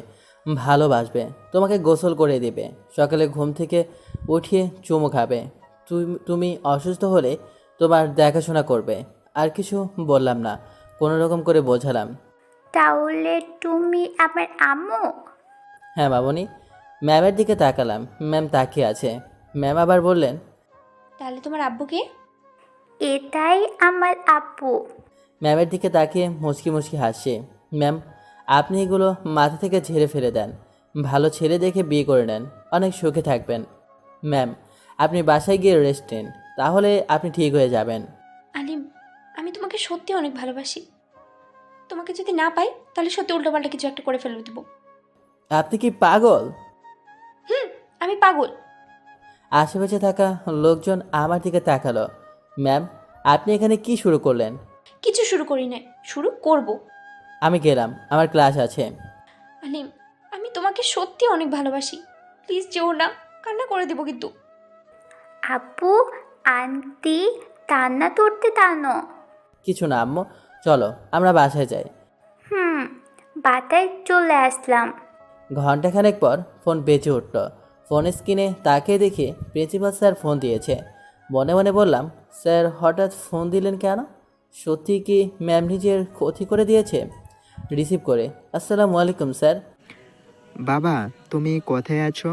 ভালোবাসবে, তোমাকে গোসল করে দেবে, সকালে ঘুম থেকে উঠিয়ে চুমু খাবে, তুমি অসুস্থ হলে তোমার দেখাশোনা করবে। আর কিছু বললাম না, কোনো রকম করে বোঝালাম। তাহলে তুমি আমার আম্মু? হ্যাঁ মামনি। ম্যামের দিকে তাকালাম, ম্যাম তাকিয়ে আছে। ম্যাম আবার বললেন, তাহলে তোমার আব্বুকে? এটাই আমার আব্বু। ম্যামের দিকে তাকিয়ে মুচকি মুচকি হাসছে। ম্যাম, আপনি এগুলো মাথা থেকে ঝেড়ে ফেলে দেন, ভালো ছেলে দেখে বিয়ে করে নেন, অনেক সুখে থাকবেন। ম্যাম, আপনি বাসায় গিয়ে রেস্ট নিন, তাহলে আপনি ঠিক হয়ে যাবেন। আলিম, আমি তোমাকে সত্যি অনেক ভালোবাসি। তোমাকে যদি না পাই তাহলে সত্যি উল্টোপাল্টা কিছু একটা করে ফেলে দেবো। আপনি কি পাগল? আমি পাগল। আশেপাশে থাকা লোকজন আমার দিকে তাকালো। ম্যাম, আপনি এখানে কি শুরু করলেন? কিছু শুরু করি নাই, শুরু করব। আমি গেলাম, আমার ক্লাস আছে। আলিম, আমি তোমাকে সত্যি অনেক ভালোবাসি, প্লিজ যেও না, কান্না করে দেবো কিন্তু। আব্বু, আন্টি কান্না করতে টানো। কিছু না আম্মু, চলো আমরা বাসায় যাই। বাতায় চলে আসলাম। ঘন্টাখানেক পর ফোন বেজে উঠল। ফোন স্ক্রিনে তাকিয়ে দেখি প্রিন্সিপাল স্যার ফোন দিয়েছে। মনে মনে বললাম, স্যার হঠাৎ ফোন দিলেন কেন? সত্যি কি ম্যাম নিজের ক্ষতি করে দিয়েছে? রিসিভ করে, আসসালামু আলাইকুম স্যার। বাবা, তুমি কোথায় আছো?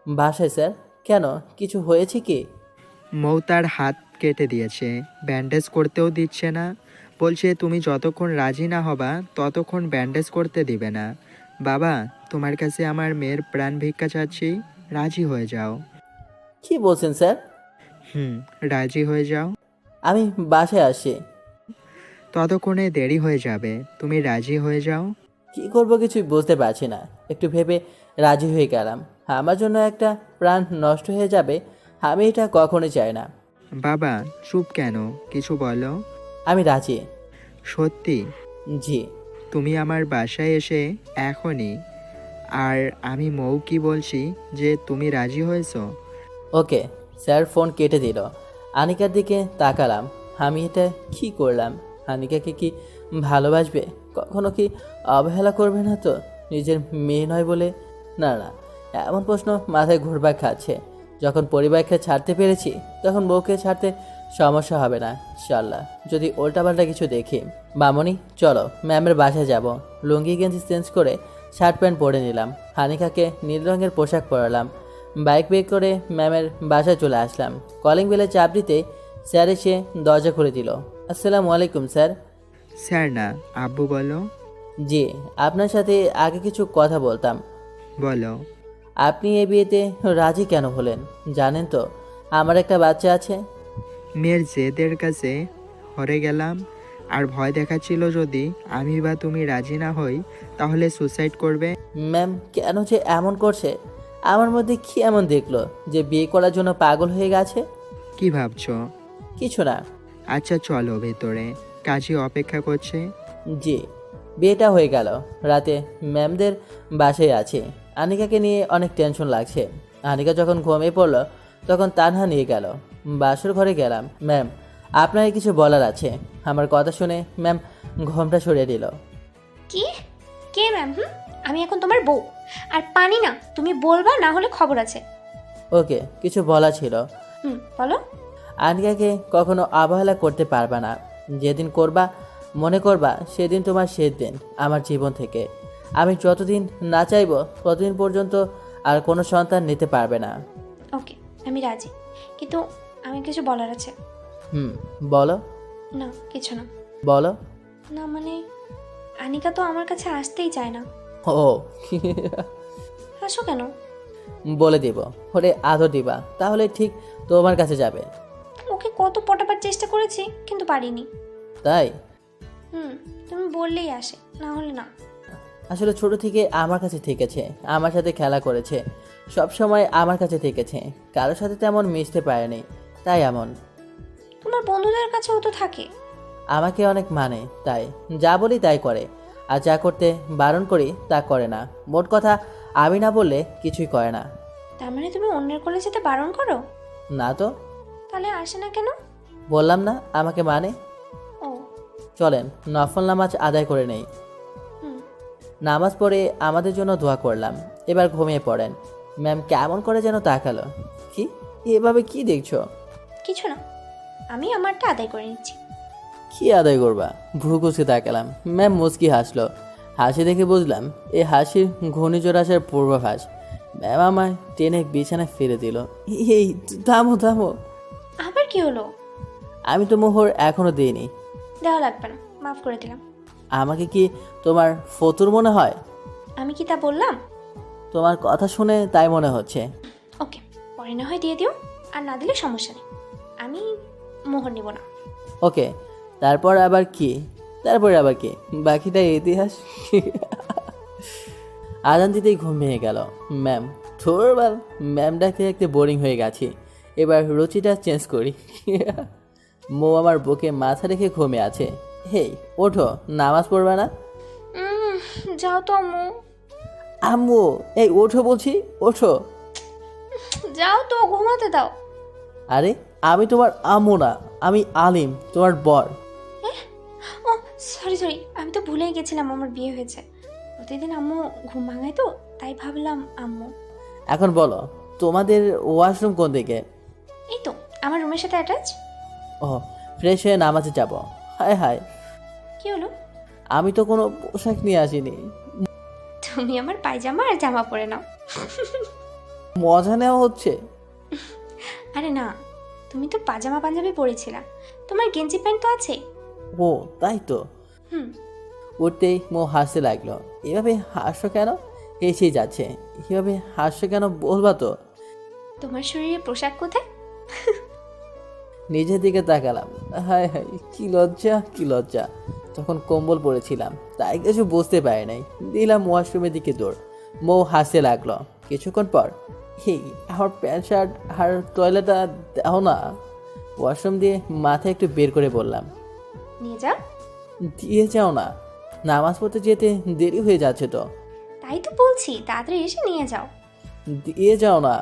বাসায় স্যার। কেন, কিছু হয়েছে কি? মৌ তার হাত কেটে দিয়েছে, ব্যান্ডেজ করতেও দিচ্ছে না, বলছে তুমি যতক্ষণ রাজি না হবা ততক্ষণ ব্যান্ডেজ করতে দিবে না। বাবা, তোমার কাছে আমার মেয়ের প্রাণ ভিক্ষা চাচ্ছি, রাজি হয়ে যাও। কি বলছেন স্যার? রাজি হয়ে যাও। আমি বাসায় আসি। ততক্ষণে দেরি হয়ে যাবে, তুমি রাজি হয়ে যাও। কি করব কিছুই বুঝতে পারছি না, একটু ভেবে রাজি হয়ে গেলাম। আমার জন্য একটা প্রাণ নষ্ট হয়ে যাবে, আমি এটা কখনোই চাই না। বাবা, চুপ কেন, কিছু বলো। আমি রাজি। সত্যি? জি। তুমি আমার বাসায় এসে এখনই। আর আমি মৌ কি বলছি যে তুমি রাজি হয়েছো। ওকে। স্যার ফোন কেটে দিল। আনিকার দিকে তাকালাম, আমি এটা কি করলাম? আনিকাকে কি ভালোবাসবে? কখনো কি অবহেলা করবে না তো? নিজের মেয়ে নয় বলে? না না, এমন প্রশ্ন মাথায় ঘুরপাক খাচ্ছে। যখন পরিবারকে ছাড়তে পেরেছি তখন বউকে ছাড়তে সমস্যা হবে না ইনশাল্লাহ, যদি উল্টাপাল্টা কিছু দেখি। মামনি চলো ম্যামের বাসায় যাব। লুঙ্গি গেঞ্জি চেঞ্জ করে শার্ট প্যান্ট পরে নিলাম। হানিকাকে নীল রঙের পোশাক পরালাম। বাইক বের করে ম্যামের বাসায় চলে আসলাম। কলিং বেলে চাপ দিতে স্যার এসে দরজা খুলে দিল। আসসালামু আলাইকুম স্যার। স্যার না, আব্বু বলো। জি, আপনার সাথে আগে কিছু কথা বলতাম। বলো। আপনি এই বিয়েতে রাজি কেন হলেন? জানেন তো আমার একটা বাচ্চা আছে। মেয়ের জেদের কাছে হরে গেলাম, আর ভয় দেখাচ্ছিল যদি আমি বা তুমি রাজি না হই তাহলে সুসাইড করবে। ম্যাম কেন যে এমন করছে? আমার মধ্যে কি এমন দেখলো যে বিয়ে করার জন্য পাগল হয়ে গেছে? কি ভাবছো? কিছু না। আচ্ছা চলো ভেতরে, কাজী অপেক্ষা করছে। জি। বিয়েটা হয়ে গেল। রাতে ম্যামদের বাসায় আছে। আনিকাকে নিয়ে অনেক টেনশন লাগছে। আনিকা যখন ঘুমিয়ে পড়লো তখন তানহা নিয়ে গেল। বাসর ঘরে গেলাম। ম্যাম আপনার কিছু বলার আছে। আমার কথা শুনে ম্যাম ঘোমটা সরিয়ে দিল। কি? কে ম্যাম? আমি এখন তোমার বউ, আর পানি না, তুমি বলবা, না হলে খবর আছে। ওকে, কিছু বলা ছিল। বলো। আনিকাকে কখনো অবহেলা করতে পারবা না। যেদিন করবা মনে করবা সেদিন তোমার শেষ দিন আমার জীবন থেকে। আমি যতদিন না চাইবো ততদিন পর্যন্ত আর কোনো সন্তান নিতে পারবে না। ওকে, আমি রাজি, কিন্তু আমি কিছু বলার আছে। বলো। না কিছু না। বলো। না মানে আনিকা তো আমার কাছে আসতেই চায় না। ও হাসো কেন? বলে দিব, ওরে আদর দিবা, তাহলে ঠিক তোমার কাছে যাবে। ওকে কত পটাবার চেষ্টা করেছি কিন্তু পারিনি। তাই? তুমি বললেই আসে, না হলে না। আসলে ছোট থেকে আমার কাছে থেকেছে, আমার সাথে খেলা করেছে, সব সময় আমার কাছে থেকেছে, কারোর সাথে তেমন মিশতে পারেনি, তাই এমন। তোমার বন্ধুদের কাছেও তো থাকে। আমাকে অনেক মানে, তাই যা বলি তাই করে, আর যা করতে বারণ করি তা করে না। মোট কথা আমি না বললে কিছুই করে না। তার মানে তুমি অন্যের কোলে যেতে বারণ করো? না তো। তাহলে আসে না কেন? বললাম না আমাকে মানে। ও চলেন নফল নামাজ আদায় করে নেই। নামাজ পড়ে আমাদের জন্য দোয়া করলাম, এবার ঘুমিয়ে পড়েন। ম্যাম কেমন করে যেন তাকালো। কি এভাবে কি দেখছো? কিছু না, আমি আমারটা আদায় করে নিচ্ছি। কি আদায় করবা? ভ্রু কুচকে তাকালাম। ম্যাম মুচকি হাসলো। হাসি দেখে বুঝলাম এই হাসির ঘূর্ণিঝড় আসার পূর্বাভাস। ম্যাম আমায় টেনে বিছানায় ফেলে দিল। এই থামো থামো। আবার কি হলো? আমি তো মোহর এখনো দিইনি। দেওয়া লাগবে না, মাফ করে দিলাম। আমাকে কি তোমার ফতুর মনে হয়? আমি কি তা বললাম? তোমার কথা শুনে তাই মনে হচ্ছে। ওকে, পরে না হয় দিয়ে দিও, আর না দিলে সমস্যা নেই, আমি মোহর নিব না। ওকে, তারপর আবার কি? তারপরে আবার কি? বাকিটা ইতিহাস। আজান দিতেই ঘুম ভেঙে গেল। ম্যাম থোরবাল, ম্যাম ডাকতে ডাকতে বোরিং হয়ে গেছি, এবার রুচিটা চেঞ্জ করি। মো আমার বুকে মাথা রেখে ঘুমিয়ে আছে। হেই ওঠো, নামাজ পড়বে না? যাও তো আম্মু। আম্মু এই ওঠো বলছি, ওঠো। যাও তো, ঘুমাতে দাও। আরে আমি তোমার আম্মু না, আমি আলিম, তোমার বর। ও সরি সরি, আমি তো ভুলেই গেছিলাম আমার বিয়ে হয়েছে। প্রতিদিন আম্মু ঘুম ভাঙায় তো, তাই ভাবলাম আম্মু। এখন বলো তোমাদের ওয়াশরুম কোন দিকে? এই তো আমার রুমের সাথে অ্যাটাচ। ও, ফ্রেশ হয়ে নামাজে যাব। হায় হায়, কি হলো? আমি তো কোনো পোশাক নিয়ে আসিনি। তুমি আমার পায়জামা আর জামা পরে নাও। মজা নেওয়া হচ্ছে। আরে না, তুমি তো পাজামা পাঞ্জাবি পরেছিলা, তোমার গেঞ্জি প্যান্ট তো আছে। ও তাই তো। উঠতেই মো হাসতে লাগলো। এভাবে হাসছো কেন? হেসেই যাচ্ছে। এভাবে হাসছো কেন বলবা তো? তোমার শরীরে পোশাক কোথায়? নিজের দিকে তাকালাম। হায় হায়, কি লজ্জা কি লজ্জা। তখন কম্বল পরেছিলাম, তাই কিছু বুঝতে পারি নাই। দিলাম ওয়াশরুমের দিকে দৌড়। মো হাসতে লাগলো। কিছুক্ষণ পর, এই আমার প্যান্ট শার্ট আর টয়লেটটা দাও না। ওয়াশরুম দিয়ে মাথা একটু বের করে বললাম। নিয়ে যাও। দিয়ে যাও না, নামাজ পড়তে যেতে দেরি হয়ে যাচ্ছে তো। তাই তো বলছি, তাড়াতাড়ি এসে নিয়ে যাও। দিয়ে যাও না।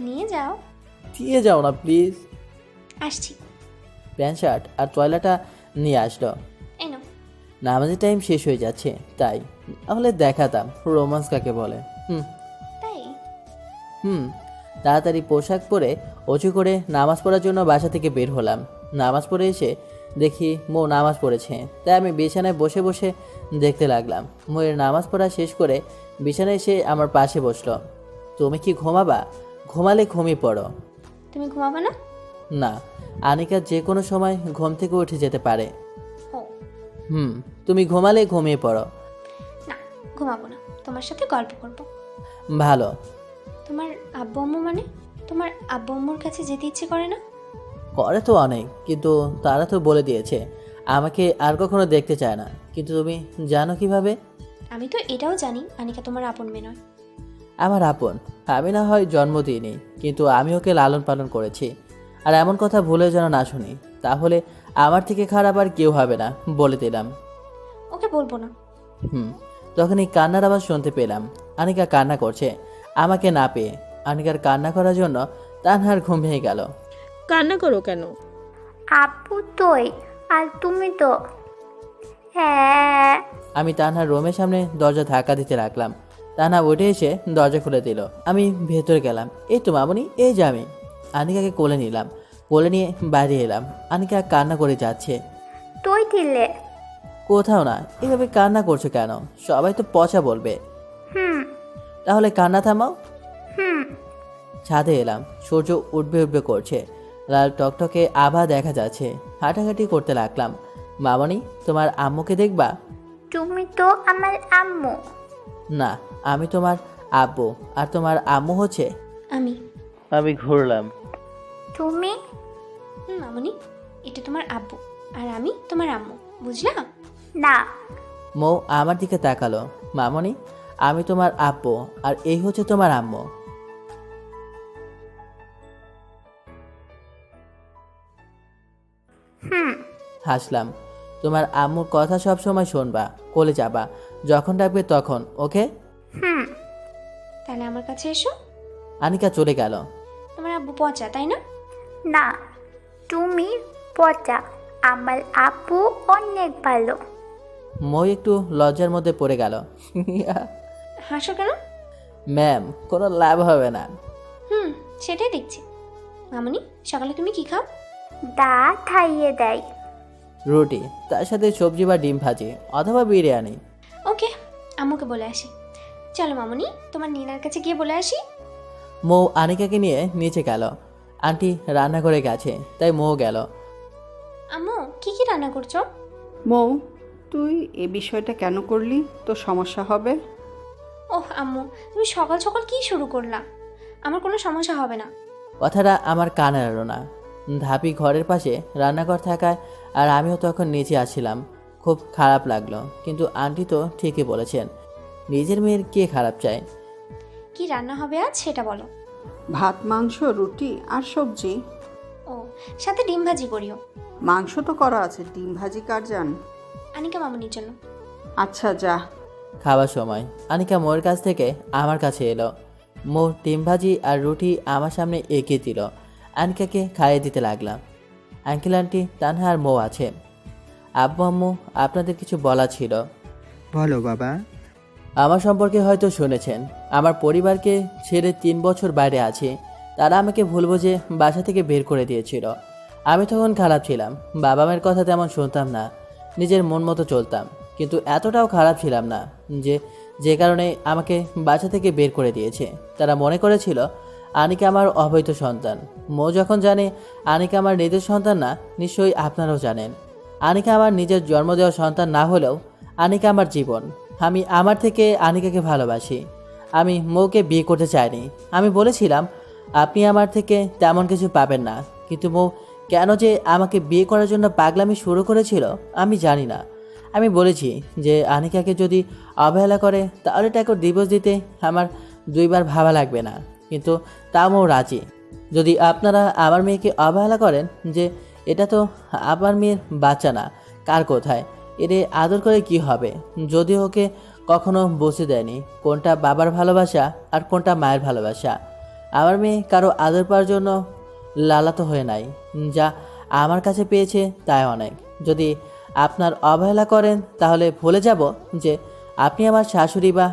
নিয়ে যাও। দিয়ে যাও না প্লিজ। আসছি। প্যান্ট শার্ট আর টয়লেটটা নিয়ে আসলো। এই নাও। নামাজের টাইম শেষ হয়ে যাচ্ছে, তাই তাহলে দেখাতাম রোমান্স কাকে বলে। তাই তাড়াতাড়ি পোশাক পরে অজু করে নামাজ পড়ার জন্য বাসা থেকে বের হলাম। নামাজ পড়ে এসে দেখি মো নামাজ পড়েছে, তাই আমি বিছানায় বসে বসে দেখতে লাগলাম। মোয়ের নামাজ পড়া শেষ করে বিছানায় এসে আমার পাশে বসলো। তুমি কি ঘুমাবা? ঘুমালে ঘুমিয়ে পড়ো। তুমি ঘুমাবে না? না, আনিকা যে কোনো সময় ঘুম থেকে উঠে যেতে পারে। ও তুমি ঘুমালে ঘুমিয়ে পড়ো। না, ঘুমাবো না, তোমার সাথে গল্প করব। ভালো। তোমার আব্বু আম্মু মানে তোমার আব্বু আম্মুর কাছে যেতে ইচ্ছে করে না? করে তো অনেক, কিন্তু তারা তো বলে দিয়েছে আমাকে আর কখনো দেখতে চায় না। কিন্তু তুমি জানো কিভাবে? আমি তো এটাও জানি আনিকা তোমার আপন মেয়ে নয়। আমার আপন, আমি না হয় জন্ম দিইনি, কিন্তু আমি ওকে লালন পালন করেছি। আর এমন কথা ভুলে যেন না শুনি, তাহলে আমার থেকে খারাপ আর কেউ হবে না, বলে দিলাম। ওকে বলবো না। তখনই কান্নার আওয়াজ শুনতে পেলাম। আনিকা কান্না করছে আমাকে না পেয়ে। আনিকার কান্না করার জন্য তানহার ঘুম ভেঙে গেল। কান্না করো কেন? আপু তোই, আর তুমি তো। হ্যাঁ। আমি তানহার রুমের সামনে দরজা ধাক্কা দিতে রাখলাম। তানহা উঠে এসে দরজা খুলে দিল। আমি ভেতরে গেলাম। এই তো মামুনি, এই যে আমি। আনিকাকে কোলে নিলাম, কোলে নিয়ে বাইরে এলাম। আনিকা কান্না করে যাচ্ছে। তুই দিলে? কোথাও না। এভাবে কান্না করছো কেন? সবাই তো পচা বলবে। তাহলে কান্না থামাও। ছাদে এলাম। সূর্য উঠবে উঠবে করছে, লাল টকটকে আভা দেখা যাচ্ছে। হাঁটাহাঁটি করতে লাগলাম। মামনি, তোমার আম্মুকে দেখবা? তুমি তো আমার আম্মু। না, আমি তোমার আব্বু আর তোমার আম্মু হচ্ছে আমি। আমি ঘুরলাম। তুমি? মামুনি, এটা তোমার আব্বু আর আমি তোমার আম্মু, বুঝলা? না। মৌ আমার দিকে তাকালো। মামনি, আমি তোমার আব্বু আর এই হচ্ছে তোমার আম্মু। হাসলাম। তোমার আম্মুর কথা সব সময় শুনবা, কোলে যাবা, যখন ডাকবে তখন, ওকে? তাহলে আমার কাছে এসো। আনিকা চলে গেল। তোমার আব্বু পচা, তাই না? না, তুমি পচা। আমার আব্বু অনেক ভালো। মৌ একটু লজ্জার মধ্যে পড়ে গেল। হাসো কেন? ম্যাম, কোনো লাভ হবে না। সেটাই দেখছি। মামুনি, সকালে তুমি কি খাও? দা খাইয়ে দেয়। রুটি, তার সাথে সবজি বা ডিম ভাজি অথবা বিরিয়ানি। ওকে, আম্মুকে বলে আসি। চলো মামুনি, তোমার নিনার কাছে গিয়ে বলে আসি। মৌ আনিকাকে নিয়ে নিচে গেল। আন্টি রান্না করে গেছে, তাই মৌ গেল। আম্মু, কি কি রান্না করছো? মৌ, তুই এ বিষয়টা কেন করলি? তোর সমস্যা হবে। ওহ আম্মু, তুমি সকাল সকাল কি শুরু করলা? আমার কোনো সমস্যা হবে না। কথাটা আমার কানে এলো না। ধাপি ঘরের পাশে রান্নাঘর থাকায় আর আমিও তখন নিচে আসছিলাম। খুব খারাপ লাগলো, কিন্তু আন্টি তো ঠিকই বলেছেন, নিজের মেয়ের কে খারাপ চায়। কি রান্না হবে আজ সেটা বলো। ভাত, মাংস, রুটি আর সবজি। ও, সাথে ডিম ভাজি করিও। মাংস তো করা আছে, ডিম ভাজি কার জান? আনিকা মামুনির জন্য। আচ্ছা, যা। খাওয়ার সময় আনিকা মোর কাছ থেকে আমার কাছে এলো। মোর ডিম ভাজি আর রুটি আমার সামনে এগিয়ে দিল। আনিকাকে খাইয়ে দিতে লাগলাম। আঙ্কেল আন্টি তানহা আর মৌ আছে। আব্বু আম্মু, আপনাদের কিছু বলা ছিল। বলো বাবা। আমার সম্পর্কে হয়তো শুনেছেন, আমার পরিবারকে ছেড়ে 3 বছর বাইরে আছি। তারা আমাকে ভুল বুঝে বাসা থেকে বের করে দিয়েছিল। আমি তখন খারাপ ছিলাম, বাবা মায়ের কথা তেমন শুনতাম না, নিজের মন মতো চলতাম। কিন্তু এতটাও খারাপ ছিলাম না যে কারণে আমাকে বাসা থেকে বের করে দিয়েছে। তারা মনে করেছিল আনিকা আমার অবৈধ সন্তান। মৌ যখন জানে আনিকা আমার নিজের সন্তান না, নিশ্চয়ই আপনারাও জানেন। আনিকা আমার নিজের জন্ম দেওয়া সন্তান না হলেও আনিকা আমার জীবন। আমি আমার থেকে আনিকাকে ভালোবাসি। আমি মৌকে বিয়ে করতে চাইনি। আমি বলেছিলাম আপনি আমার থেকে তেমন কিছু পাবেন না, কিন্তু মৌ কেন যে আমাকে বিয়ে করার জন্য পাগলামি শুরু করেছিল আমি জানি না। আমি বলেছি যে আনিকাকে যদি অবহেলা করে তাহলে তাকে ডিভোর্স দিতে আমার 2 বার ভাবা লাগবে না, কিন্তু তা মৌ রাজি। যদি আপনারা আমার মেয়েকে অবহেলা করেন যে এটা তো আমার মেয়ের বাচ্চা না, কার কোথায়, এরে আদর করে কি হবে? যদি ওকে কখনো বুঝতে দেয়নি কোনটা বাবার ভালোবাসা আর কোনটা মায়ের ভালোবাসা। আমার মেয়ে কারো আদর পাওয়ার জন্য লালাতো হয়ে নাই, যা আমার কাছে পেয়েছে তাই অনেক। যদি আপনার অবহেলা করেন তাহলে ভুলে যাব যে আপনি আমার শাশুড়ি বা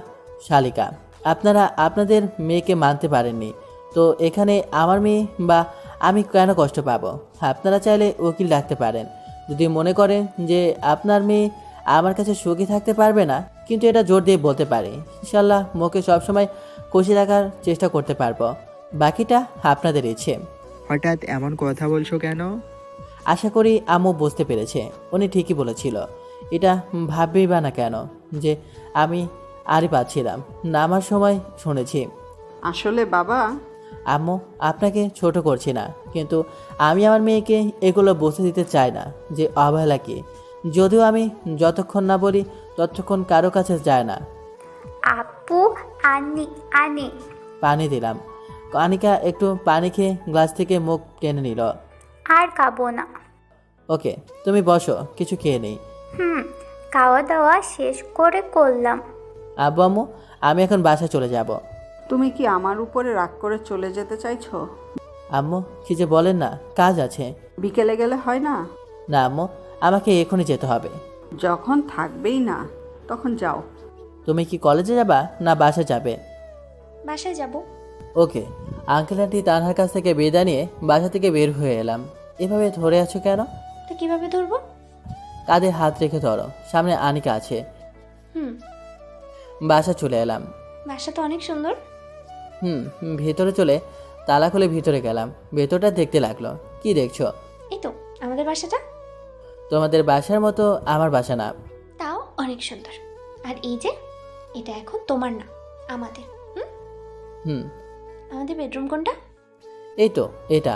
শালিকা। আপনারা আপনাদের মেয়েকে মানতে পারেননি, তো এখানে আমার মেয়ে বা আমি কেন কষ্ট পাবো? আপনারা চাইলে উকিল ডাকতে পারেন যদি মনে করেন যে আপনার মেয়ে আমার কাছে সুখী থাকতে পারবে না, কিন্তু এটা জোর দিয়ে বলতে পারি ইনশাল্লাহ মোকে সবসময় খুশি রাখার চেষ্টা করতে পারবো। বাকিটা আপনাদের ইচ্ছে। হঠাৎ এমন কথা বলছো কেন? আশা করি আম্মু বুঝতে পেরেছে, উনি ঠিকই বলেছিল। এটা ভাববেই বা না কেন যে আমি আরই পাচ্ছিলাম নামার সময় শুনেছি। আসলে বাবা, আম্মু আপনাকে ছোট করছি না, কিন্তু আমি আমার মেয়েকে এগুলো বুঝতে দিতে চাই না যে অবহেলা কি। যদিও আমি যতক্ষণ না বলি ততক্ষণ কারো কাছে যায় না। আপু, আনি। পানি দিলাম। আনিকা একটু পানি খেয়ে গ্লাস থেকে মুখ টেনে নিল। আর খাবো না। ওকে, তুমি বসো, কিছু খেয়ে নেই। খাওয়া দাওয়া শেষ করে করলাম। আব্বু আম্মু, আমি এখন বাসায় চলে যাব। তুমি কি আমার উপরে রাগ করে চলে যেতে চাইছো? আম্মু, কি যে বলেন না, কাজ আছে। বিকেলে গেলে হয় না? না আম্মু, আমাকে এখনই যেতে হবে। যখন থাকবেই না তখন যাও। তুমি কি কলেজে যাবা না বাসায় যাবে? বাসায় যাব। ওকে। আঙ্কেল আন্টি তানহার কাছ থেকে বিদায় নিয়ে বাসা থেকে বের হয়ে এলাম। এভাবে ধরে আছো কেন? তো কিভাবে ধরবো? কাঁধে হাত রেখে ধরো, সামনে আনিকা আছে। বাসা চলে এলাম। বাসা তো অনেক সুন্দর। ভেতরে চলে তালা খুলে ভিতরে গেলাম। ভেতরটা দেখতে লাগলো। কি দেখছো? এই তো আমাদের বাসাটা। তোমাদের বাসার মতো আমার বাসা না। তাও অনেক সুন্দর। আর এই যে এটা এখন তোমার না, আমাদের। হুম, আমাদের বেডরুম কোনটা? এই তো এটা।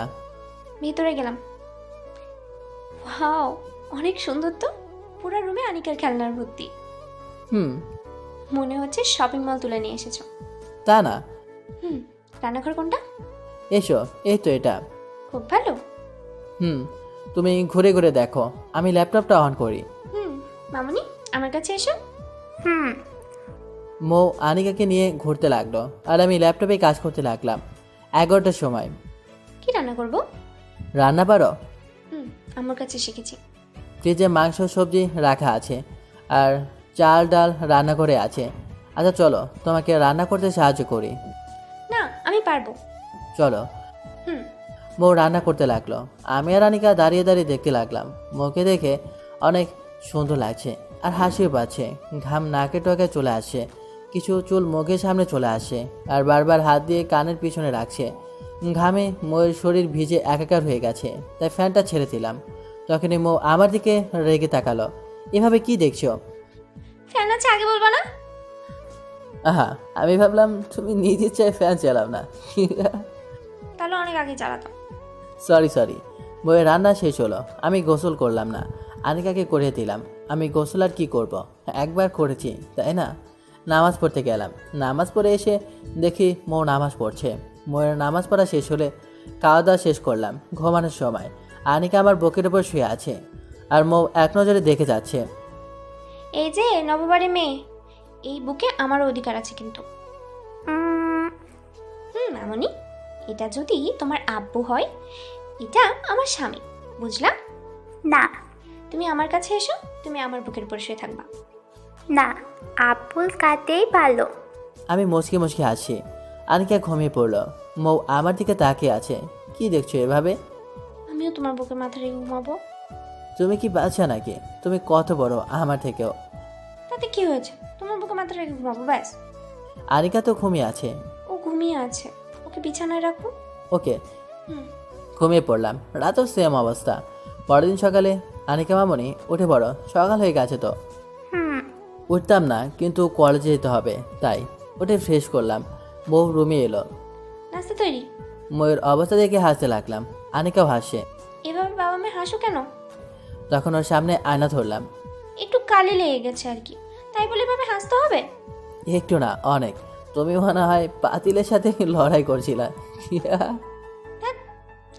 ভেতরে গেলাম। ওয়াও, অনেক সুন্দর তো। পুরো রুমে আনিকার খেলনার ভর্তি। হুম, মনে হচ্ছে শপিং মল তুলে নিয়ে এসেছো। তা না। রান্নাঘর কোনটা? এসো, এই তো এটা। খুব ভালো। হুম, তুমি ঘুরে ঘুরে দেখো, আমি ল্যাপটপটা অন করি। মামুনি, আমার কাছে এসো। মো আনিকাকে নিয়ে ঘুরতে লাগলো আর আমি ল্যাপটপে কাজ করতে লাগলাম। 11টার সময়। কি রান্না করব? রান্না পারো? আমার কাছে শিখেছি। ফ্রিজে মাংস সবজি রাখা আছে আর চাল ডাল রান্না করে আছে। আচ্ছা চলো, তোমাকে রান্না করতে সাহায্য করি। না, আমি পারবো। চলো। মো রান্না করতে লাগলো, আমি আর আনিকা দাঁড়িয়ে দাঁড়িয়ে দেখতে লাগলাম। মোকে দেখে অনেক সুন্দর লাগছে আর হাসিও পাচ্ছে। ঘাম নাকে টকে চলে আসছে, কিছু চুল মুখের সামনে চলে আসে আর বারবার হাত দিয়ে কানের পিছনে রাখছে। ঘামে মোয়ের শরীর ভিজে একাকার হয়ে গেছে, তাই ফ্যানটা ছেড়ে দিলাম। তখনই মো আমার দিকে রেগে তাকালো। এভাবে কি দেখছো? ফ্যান আছে আগে বলবো না? আহা, আমি ভাবলাম তুমি নিজে চাই ফ্যান চালাও না। তাহলে অনেক আগে চালাতাম। সরি। বইয়ের রান্না শেষ হলো, আমি গোসল করলাম না, আনিকাকে করে দিলাম। আমি গোসল আর কি করব, একবার করেছি তাই না। নামাজ পড়তে গেলাম, নামাজ পড়ে এসে দেখি মো নামাজ পড়ছে। মোয়ের নামাজ পড়া শেষ হলে খাওয়া দাওয়া শেষ করলাম। ঘুমানোর সময় আনিকা আমার বুকের উপর শুয়ে আছে আর মো এক নজরে দেখে যাচ্ছে। এই যে নববাড়ি মেয়ে, এই বুকে আমার অধিকার আছে কিন্তু। মামুনি, এটা যদি তোমার আব্বু হয়, এটা আমার স্বামী, বুঝলা? না। তুমি আমার কাছে এসো, তুমি আমার বুকের উপর শুয়ে থাকবা। না, আব্বুল কাতেই ভালো। আমি মুচকি মুচকি হাসি। আনিকা ঘুমিয়ে পড়লো। মৌ আমার দিকে তাকিয়ে আছে। কি দেখছো এভাবে? আমিও তোমার বুকে মাথা রেখে ঘুমাবো। তুমি কি বাচ্চা নাকি? তুমি কত বড় আমার থেকেও। তাতে কি হয়েছে? তোমার বুকে মাথা রেখে ঘুমাবো, ব্যাস। আনিকা তো ঘুমিয়ে আছে। ও ঘুমিয়ে আছে, ওকে বিছানায় রাখো। ওকে। ঘুমিয়ে পড়লাম। রাতও সেম অবস্থা। পরের দিন সকালে আনিকা মামনি উঠে পড়ো, সকাল হয়ে গেছে তো। উঠতাম না, কিন্তু কলেজে যেতে হবে তাই উঠে ফ্রেশ করলাম। বউ রুমে এলো। নাস্তা তৈরি। ময়ূর অবস্থা দেখে হাসতে লাগলাম। আনিকাও হাসে। এভাবে বাবা মেয়ে হাসো কেন? তখন ওর সামনে আয়না ধরলাম। একটু কালি লেগে গেছে আর কি, তাই বলে এভাবে হাসতে হবে? একটু না, অনেক। তুমি মনে হয় পাতিলের সাথে লড়াই করছিলা।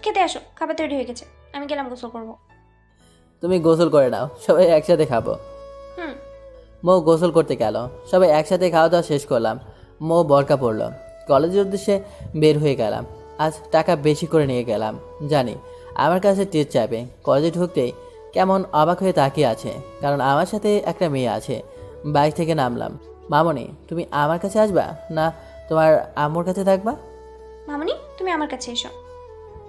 খেতে আসো, খাবার তৈরি হয়ে গেছে, আমি গেলাম গোসল করবো। তুমি গোসল করে নাও, সবাই একসাথে খাবো। মৌ গোসল করতে গেল, সবাই একসাথে খাওয়া দাওয়া শেষ করলাম। মৌ বরকা পড়লো। কলেজের উদ্দেশ্যে বের হয়ে গেলাম। আজ টাকা বেশি করে নিয়ে গেলাম, জানি আমার কাছে টিট চাইবে। কলেজে ঢুকতেই কেমন অবাক হয়ে তাকিয়ে আছে, কারণ আমার সাথে একটা মেয়ে আছে। বাইক থেকে নামলাম। মামনি, তুমি আমার কাছে আসবা না তোমার আম্মুর কাছে থাকবা? মামনি, তুমি আমার কাছে এসো।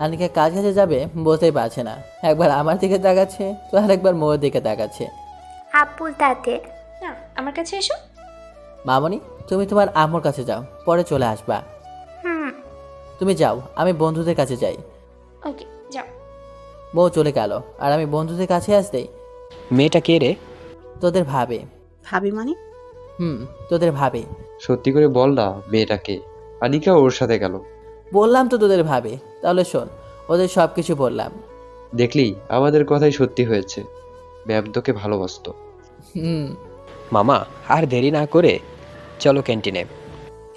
আনিকা কাজ কাছে যাবে বুঝতেই পারছে না, একবার আমার দিকে তাকাচ্ছে তো আরেকবার মৌয়ের দিকে তাকাচ্ছে। আব্বুল তাতে। না, আমার কাছে এসো। মামনি, তুমি তোমার আম্মুর কাছে যাও, পরে চলে আসবা। তুমি যাও, আমি বন্ধুদের কাছে যাই। ওকে, যাও। বউ চলে গেল আর আমি বন্ধুদের কাছে আসতেই। মেয়েটা কে রে? তোদের ভাবে। ভাবি মানে? তোদের ভাবে। সত্যি করে বল না মেয়েটাকে। আনিকা ওর সাথে গেল। বললাম তো তোদের ভাবে, তাহলে শোন, ওদের সব কিছু বললাম। দেখলি আমাদের কথাই সত্যি হয়েছে, ম্যাম তোকে ভালোবাসতো। মামা, আর দেরি না করে চলো ক্যান্টিনে।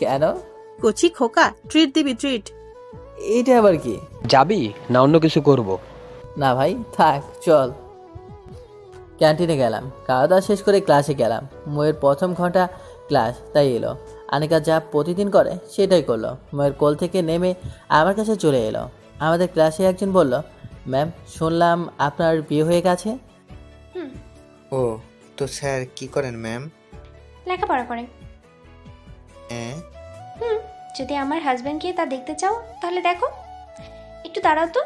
কেন? কচি খোকা, ট্রিট দিবি, ট্রিট। এটা আবার কি? যাবি না অন্য কিছু করব? না ভাই থাক, চল। ক্যান্টিনে গেলাম, খাওয়া দাওয়া শেষ করে ক্লাসে গেলাম। ময়ের প্রথম ঘন্টা ক্লাস, তাই এলো। আনিকা যা প্রতিদিন করে সেটাই করলো। ময়ের কোল থেকে নেমে আমার কাছে চলে এলো। আমাদের ক্লাসে একজন বলল, ম্যাম শুনলাম আপনার বিয়ে হয়ে গেছে। ও, তো স্যার কি করেন ম্যাম? লেখাপড়া করে। হ্যাঁ। যদি আমার হাজব্যান্ডকে তা দেখতে চাও তাহলে দেখো। একটু দাঁড়াও তো।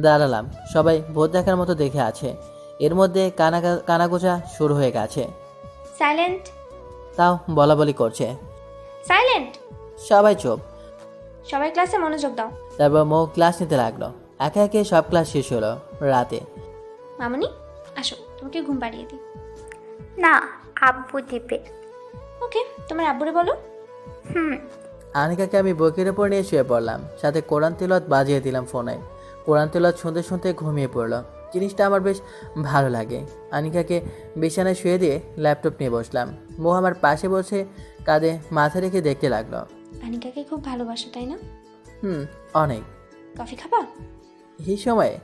দাঁড়ালাম। সবাই ভোট দেখার মতো দেখে আছে। এর মধ্যে কানাগোচা শুরু হয়ে গেছে। সাইলেন্ট। তাও বলা বলি করছে। সাইলেন্ট। সবাই চুপ। সবাই ক্লাসে মনোযোগ দাও। তারপর মৌ ক্লাস নিতে লাগলো। একে একে সব ক্লাস শেষ হলো। রাতে মামনি, আসো, তোমাকে ঘুম পাড়িয়ে দিই। না, আব্বু দিবে। ওকে, তোমার আব্বুরে বলো। হুম। আনিকাকে আমি বকের ওপর নিয়ে শুয়ে পড়লাম, সাথে কোরআন তিলাওয়াত বাজিয়ে দিলাম ফোনে। কোরআন তিলাওয়াত শুনতে শুনতে ঘুমিয়ে পড়লো। জিনিসটা আমার বেশ ভালো লাগে। আনিকাকে বিছানায় শুয়ে দিয়ে ল্যাপটপ নিয়ে বসলাম। মো আমার পাশে বসে কাঁধে মাথা রেখে দেখতে লাগলো। আনিকাকে খুব ভালোবাসো তাই না? অনেক। কফি খাবা? এই সময়ে?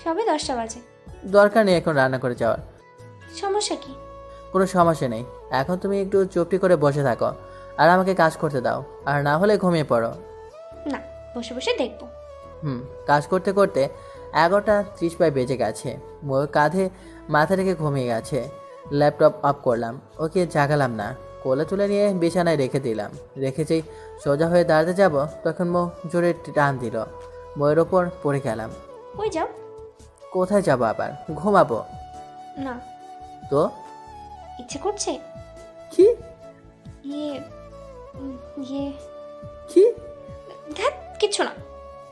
সবে 10টা বাজে। দরকার নেই এখন রান্না করে যাওয়ার। সমস্যা কি? কোনো সমস্যা নেই, এখন তুমি একটু চুপটি করে বসে থাকো আর আমাকে কাজ করতে দাও, আর না হলে ঘুমিয়ে পড়ো। না, বসে বসে দেখবো। কাজ করতে করতে 11:30 বেজে গেছে। মোর কাঁধে মাথা রেখে ঘুমিয়ে গেছে। ল্যাপটপ অফ করলাম, ওকে জাগালাম না, কোলে তুলে নিয়ে বিছানায় রেখে দিলাম। রেখেছেই সোজা হয়ে দাঁড়াতে যাব, তখন মো জোরে টান দিল। বইয়ের ওপর পড়ে গেলাম। কই যাও? কোথায় যাবো আবার? ঘুমাবো। না। তো ইচ্ছে করছে? কি? ইয়ে কি? ধ্যাৎ, কিচ্ছু না।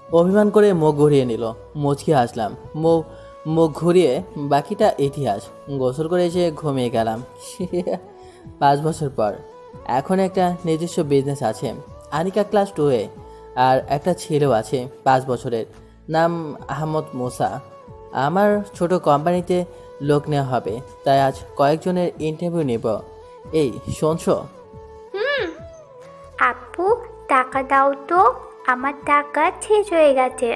অভিমান করে মুখ ঘুরিয়ে নিল। মুচকি আসলাম। মুখ ঘুরিয়ে বাকিটা ইতিহাস। গোসল করে এসে ঘুমিয়ে গেলাম। 5 বছর পর এখন একটা নিজস্ব বিজনেস আছে। আনিকা ক্লাস 2-এ, আর একটা ছেলেও আছে 5 বছরের, নাম আহমদ মুসা। আমার ছোট কোম্পানিতে লোক নেওয়া হবে, তাই আজ কয়েকজনের ইন্টারভিউ নেব। এই শুনছো? আপু টাকা দাও তো, আমার টাকা শেষ হয়ে গেছে।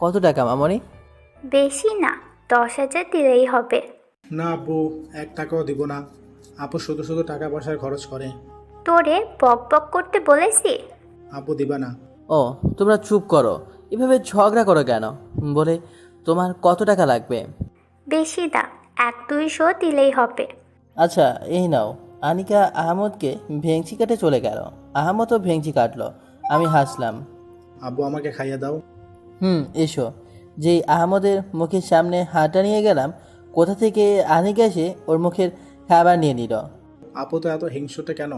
কত টাকা মামনি? বেশি না, 10,000 দিলেই হবে। না আপু, 1 টাকাও দিব না। আপু শুধু শুধু টাকা পয়সার খরচ করে। তোরে বক বক করতে বলেছি? আপু দিবা না। ও, তোমরা চুপ করো। এভাবে ঝগড়া করো কেন? বলে তোমার কত টাকা লাগবে? বেশি না, 100-200 দিলেই হবে। আচ্ছা, এই নাও। আনিকা আহমদকে ভেংচি কাটে চলে গেল। আহমদও ভেংচি কাটলো। আমি হাসলাম। আব্বু আমাকে খাইয়ে দাও। এসো। যেই আহমদের মুখের সামনে হাঁটা নিয়ে গেলাম, কোথা থেকে আনিকা এসে ওর মুখের খাবার নিয়ে নিল। আপু তো এত হিংসুটে কেন?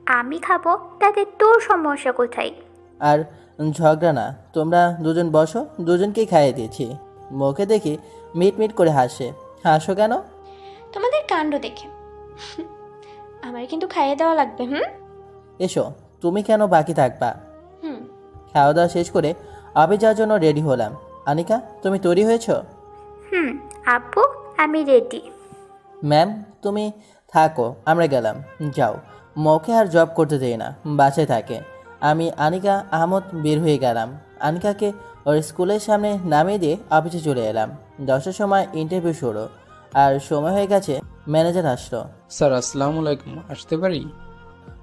আমি খাবো, তাতে তোর সমস্যা কোথায়? আর ঝগড়া না, তোমরা দুজন বসো, দুজনকেই খাইয়ে দিয়েছি। মুখে দেখি মিট মিট করে হাসে। হাসো কেন? তোমাদের কাণ্ড দেখে। আমার কিন্তু খাইয়ে দেওয়া লাগবে। এসো। তুমি কেন বাকি থাকবা? খাওয়া দাওয়া শেষ করে অফিস যাওয়ার জন্য রেডি হলাম। আনিকা, তুমি তৈরি হয়েছো? আপু আমি রেডি। ম্যাম, তুমি থাকো, আমরা গেলাম। যাও। মুখে আর জব করতে দেই না, বাসায় থাকে। আমি আনিকা আহমদ বের হয়ে গেলাম। আনিকাকে ওর স্কুলের সামনে নামিয়ে দিয়ে অফিসে চলে এলাম। 10টার সময় ইন্টারভিউ শুরু, আর সময় হয়ে গেছে। ম্যানেজার আসলো। স্যার আসসালামু আলাইকুম, আসতে পারি?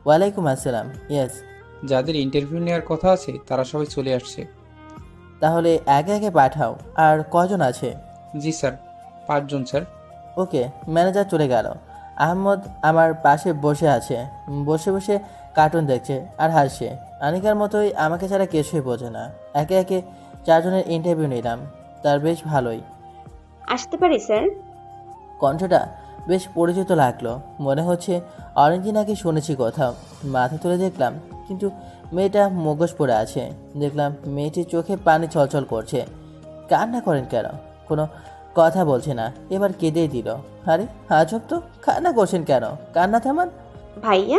ওয়ালাইকুম আসসালাম। ইয়েস। যাদের ইন্টারভিউ নেওয়ার কথা আছে তারা সবাই চলে আসছে। তাহলে একে একে পাঠাও। আর কজন আছে? জি স্যার, 5 জন স্যার। ওকে। ম্যানেজার চলে গেল। আহমদ আমার পাশে বসে আছে। বসে বসে কার্টুন দেখছে আর হাসছে। আনিকার মতোই আমাকে ছাড়া কিছুই বোঝে না। একে একে 4 জনের ইন্টারভিউ নিলাম। তার বেশ ভালোই। আসতে পারি স্যার? কণ্ঠটা বেশ পরিচিত লাগলো। মনে হচ্ছে অনেকদিন আগে শুনেছি কোথাও। মাথা তুলে দেখলাম, কিন্তু মেয়েটা মুখোশ পরে আছে। দেখলাম মেয়েটির চোখে পানি ছলছল করছে। কান্না করেন কেন? কোনো কথা বলছে না। এবার কেঁদেই দিল। আরে আজব তো, কান্না করছেন কেন? কান্না থামান। ভাইয়া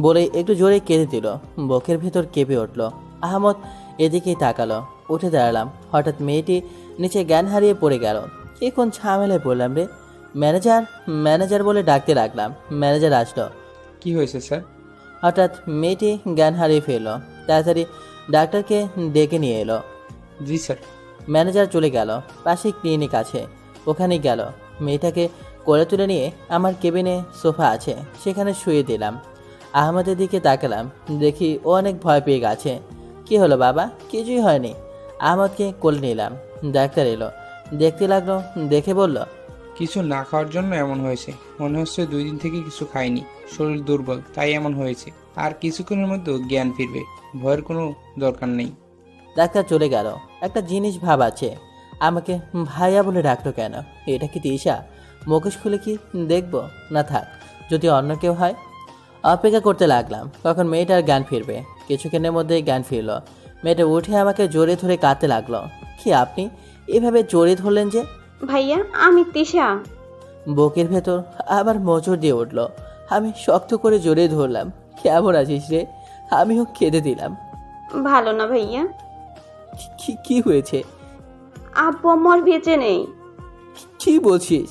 বলে একটু জোরে কেঁদে দিল। বুকের ভেতর কেঁপে উঠল। আহমদ এদিকেই তাকালো। উঠে দাঁড়ালাম। হঠাৎ মেয়েটি নিচে জ্ঞান হারিয়ে পড়ে গেল। কি কোন ঝামেলায় পড়লাম রে? ম্যানেজার বলে ডাকতে লাগলাম। ম্যানেজার আসলো। কি হয়েছে স্যার? হঠাৎ মেয়েটি জ্ঞান হারিয়ে ফেলল। তাড়াতাড়ি ডাক্তারকে ডেকে নিয়ে এলো। জি স্যার। ম্যানেজার চলে গেল। পাশে ক্লিনিক আছে, ওখানে গেল। মেয়েটাকে কোলে তুলে নিয়ে আমার কেবিনে সোফা আছে, সেখানে শুয়ে দিলাম। আহমদের দিকে তাকালাম। দেখি ও অনেক ভয় পেয়ে গেছে। কি হলো বাবা? কিছুই হয়নি। আহমদকে কোলে নিলাম। ডাক্তার এলো, দেখতে লাগলো। দেখে বলল, কিছু না খাওয়ার জন্য এমন হয়েছে। মনে হচ্ছে 2 দিন থেকে কিছু খায়নি, শরীর দুর্বল, তাই এমন হয়েছে। আর কিছুক্ষণের মধ্যে জ্ঞান ফিরবে, ভয়ের কোনো দরকার নেই। ডাক্তার চলে গেল। একটা জিনিস ভাবাচ্ছে, আমাকে ভাইয়া বলে ডাকলো কেন? এটা কি তিশা? মুখোশ খুলে কি দেখবো? না থাক, যদি অন্য কেউ হয়। অপেক্ষা করতে লাগলাম কখন মেয়েটার জ্ঞান ফিরবে। কিছুক্ষণের মধ্যেই জ্ঞান ফিরল। মেয়েটা উঠে আমাকে জড়িয়ে ধরে কাঁদতে লাগলো। কি আপনি এভাবে জড়িয়ে ধরলেন যে? ভাইয়া আমি তিশা। বুকের ভেতর আবার মোচড় দিয়ে উঠল। আমি শক্ত করে জড়িয়ে ধরলাম। কেমন আছিস রে? আমিও কেঁদে দিলাম। ভালো না ভাইয়া। কি হয়েছে? আব্বু আম্মু আর বেঁচে নেই। কি বলছিস?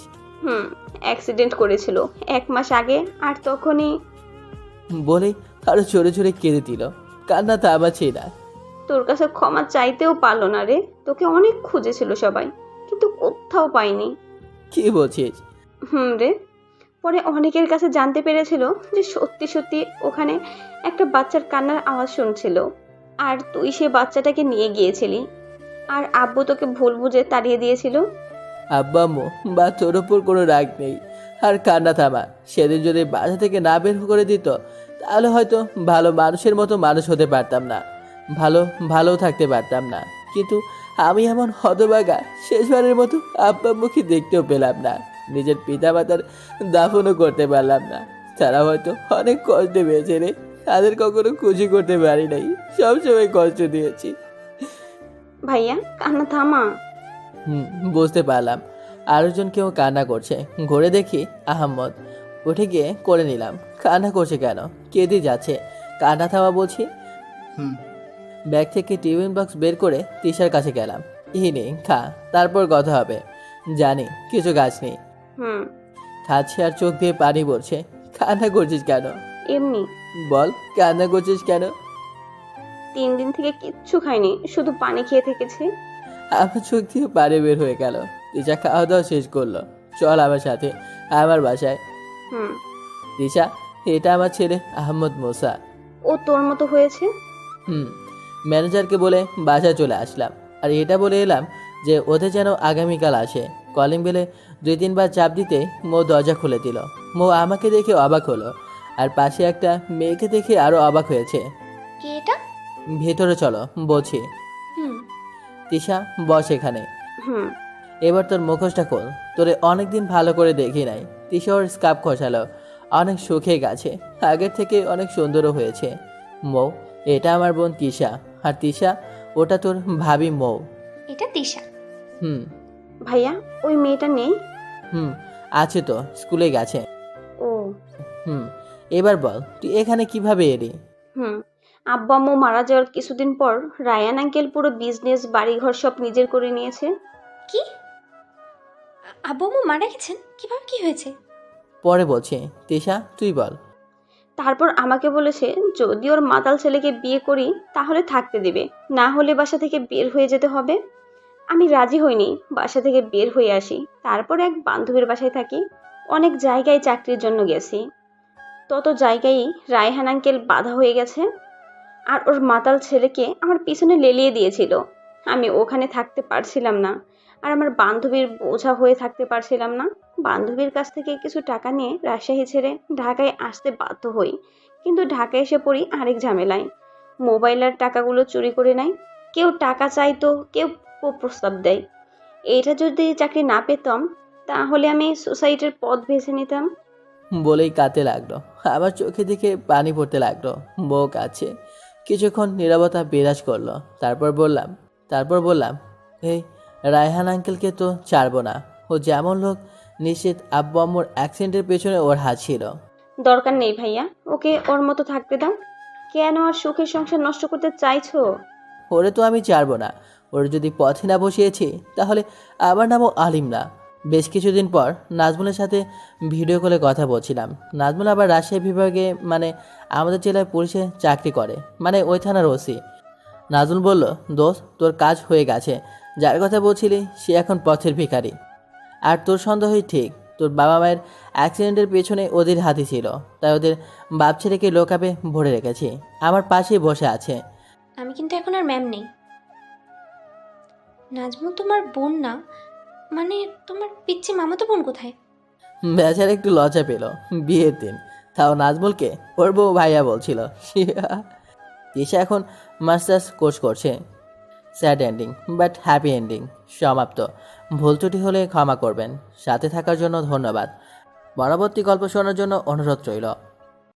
অ্যাক্সিডেন্ট করেছিল 1 মাস আগে, আর তখনই বলে আরো জোরে জোরে কেঁদে দিল। কান্না থামাচ্ছি না। তোর কাছে ক্ষমা চাইতেও পারলো না রে। তোকে অনেক খুঁজেছিল সবাই, কিন্তু কোথাও পাইনি। কি বলছিস? রে। পরে অনেকের কাছে জানতে পেরেছিল যে সত্যি সত্যি ওখানে একটা বাচ্চার কান্নার আওয়াজ শুনছিল, আর তুই সে বাচ্চাটাকে নিয়ে গিয়েছিলি, আর আব্বু তোকে ভুল বুঝে তাড়িয়ে দিয়েছিল। আব্বা আম্মু বা তোর ওপর কোনো রাগ নেই, আর কান্না থামা। সেদিন যদি বাসা থেকে না বের করে দিত, তাহলে হয়তো ভালো মানুষের মতো মানুষ হতে পারতাম না, ভালো থাকতে পারতাম না। কিন্তু আমি এমন হতভাগা, শেষবারের মতো আব্বা আম্মুকে দেখতেও পেলাম না, নিজের পিতামাতার দাফনও করতে পারলাম না। তারা হয়তো অনেক কষ্ট পেয়েছে রে, তাদের কখনো খুশি করতে পারি নাই, সবসময় কষ্ট দিয়েছি। ভাইয়া কান্না থামা। বুঝতে পারলাম আরেকজন কেউ কান্না করছে। ঘুরে দেখি আহম্মদ। উঠে গিয়ে করে নিলাম। কান্না করছে কেন? কেঁদে যাচ্ছে। কান্না থামা বলছি। ব্যাগ থেকে টিফিন বক্স বের করে তিশার কাছে গেলাম। নে খা, তারপর কথা হবে। জানি কিছু গাছ নেই। খাচ্ছে আর চোখ দিয়ে পানি পড়ছে। কান্না করছিস কেন? এমনি। বল, কান্না করছিস কেন? 3 দিন থেকে কিচ্ছু খাইনি, শুধু পানি খেয়ে থেকেছি। আমার চোখ দিয়ে পানি বের হয়ে গেল। তিশা খাওয়া দাওয়া শেষ করলো। চল আমার সাথে আমার বাসায়। তিশা, এটা আমার ছেলে আহমদ মুসা। ও তোর মতো হয়েছে? ম্যানেজারকে বলে বাসায় চলে আসলাম। আর এটা বলে এলাম যে ওদের যেন আগামীকাল আসে। কলিং বেলে 2-3 বার চাপ দিতে মো দরজা খুলে দিল। মো আমাকে দেখে অবাক হলো, আর পাশে একটা মেয়েকে দেখে আরো অবাক হয়েছে। কে এটা? ভেতরে চলো বলছি। তিশা বস এখানে। এবার তোর মুখোশটা খোল, তোরে অনেকদিন ভালো করে দেখি নাই। তিশা ওর স্কার্ফ খসালো। অনেক শুকিয়ে গেছে, আগের থেকে অনেক সুন্দরও হয়েছে। মৌ, এটা আমার বোন তিশা, আর তিশা ওটা তোর ভাবি মৌ। এটা তিশা। ভাইয়া ওই মেয়েটা নেই? আছে তো, স্কুলে গেছে। ও। এবার বল তুই এখানে কিভাবে এলি? আব্বা আম্মু মারা যাওয়ার কিছুদিন পর রায়ান আঙ্কেল পুরো বিজনেস বাড়িঘর সব নিজের করে নিয়েছে। কি? আব্বু আম্মু মারা গেছেন? কিভাবে, কি হয়েছে? পরে বলছি, তিশা তুই বল। তারপর আমাকে বলেছে যদি ওর মাতাল ছেলেকে বিয়ে করি তাহলে থাকতে দেবে, না হলে বাসা থেকে বের হয়ে যেতে হবে। আমি রাজি হইনি, বাসা থেকে বের হয়ে আসি। তারপর এক বান্ধবীর বাসায় থাকি। অনেক জায়গায় চাকরির জন্য গেছি, তত জায়গায় রায়হান আঙ্কেল বাধা হয়ে গেছে, আর ওর মাতাল ছেলেকে আমার পিছনে লেলিয়ে দিয়েছিল। আমি ওখানে থাকতে পারছিলাম না, আর আমার বান্ধবীর বোঝা হয়ে থাকতে পারছিলাম না। বান্ধবীর কাছ থেকে কিছু টাকা নিয়ে রাজশাহী ছেড়ে ঢাকায় আসতে বাধ্য হই, কিন্তু ঢাকায় এসে পড়ি আরেক ঝামেলায়। মোবাইল আর টাকাগুলো চুরি করে নেয়। কেউ টাকা চাইতো, কেউ প্রস্তাব দেয়। এইটা যদি চাকরি না পেতাম তাহলে আমি সোসাইটির পথ বেছে নিতাম। বলেই কাঁদতে লাগলো। আমার চোখে দিকে পানি পড়তে লাগলো। বউ কাছে কিছুক্ষণ নীরবতা বিরাজ করলো। তারপর বললাম এই রায়হান আঙ্কেলকে তো ছাড়বো না। ও যেমন লোক, নিশ্চিত আব্বু আম্মুর অ্যাক্সিডেন্টের পেছনে ওর হাত ছিল। দরকার নেই ভাইয়া, ওকে ওর মতো থাকতে দাও। কেন আর সুখের সংসার নষ্ট করতে চাইছো? ওরে তো আমি ছাড়বো না। ওর যদি পথে না বসিয়েছি, তাহলে আমার নামও আলিম না। বেশ কিছুদিন পর নাজমুলের সাথে ভিডিও কলে কথা বলছিলাম। নাজমুল আবার রাজশাহী বিভাগে, মানে আমাদের জেলায় পুলিশে চাকরি করে, মানে ওই থানার ওসি। নাজমুল বলল, দোস্ত তোর কাজ হয়ে গেছে। যার কথা বলছিলি সে এখন পথের ভিখারি। আর তোর সন্দেহই ঠিক, তোর বাবা মায়ের অ্যাক্সিডেন্টের পেছনে ওদের হাতি ছিল, তাই ওদের বাপ ছেলেকে লোকাপে ভরে রেখেছি। আমার পাশেই বসে আছে। আমি কিন্তু এখন আর ম্যাম নেই। নাজমুল তোমার বোন না, মানে তোমার পিচ্চি মামাতো বোন কোথায়? বেচারা একটু লজ্জা পেল। বিয়ের দিন, তাও নাজমুলকে ওর বউ ভাইয়া বলছিল। তিশা এখন মাস্টার্স কোর্স করছে। Sad ending but happy ending. সমাপ্ত। ভুল ত্রুটি হলে ক্ষমা করবেন। সাথে থাকার জন্য ধন্যবাদ। পরবর্তী গল্প শোনার জন্য অনুরোধ রইল।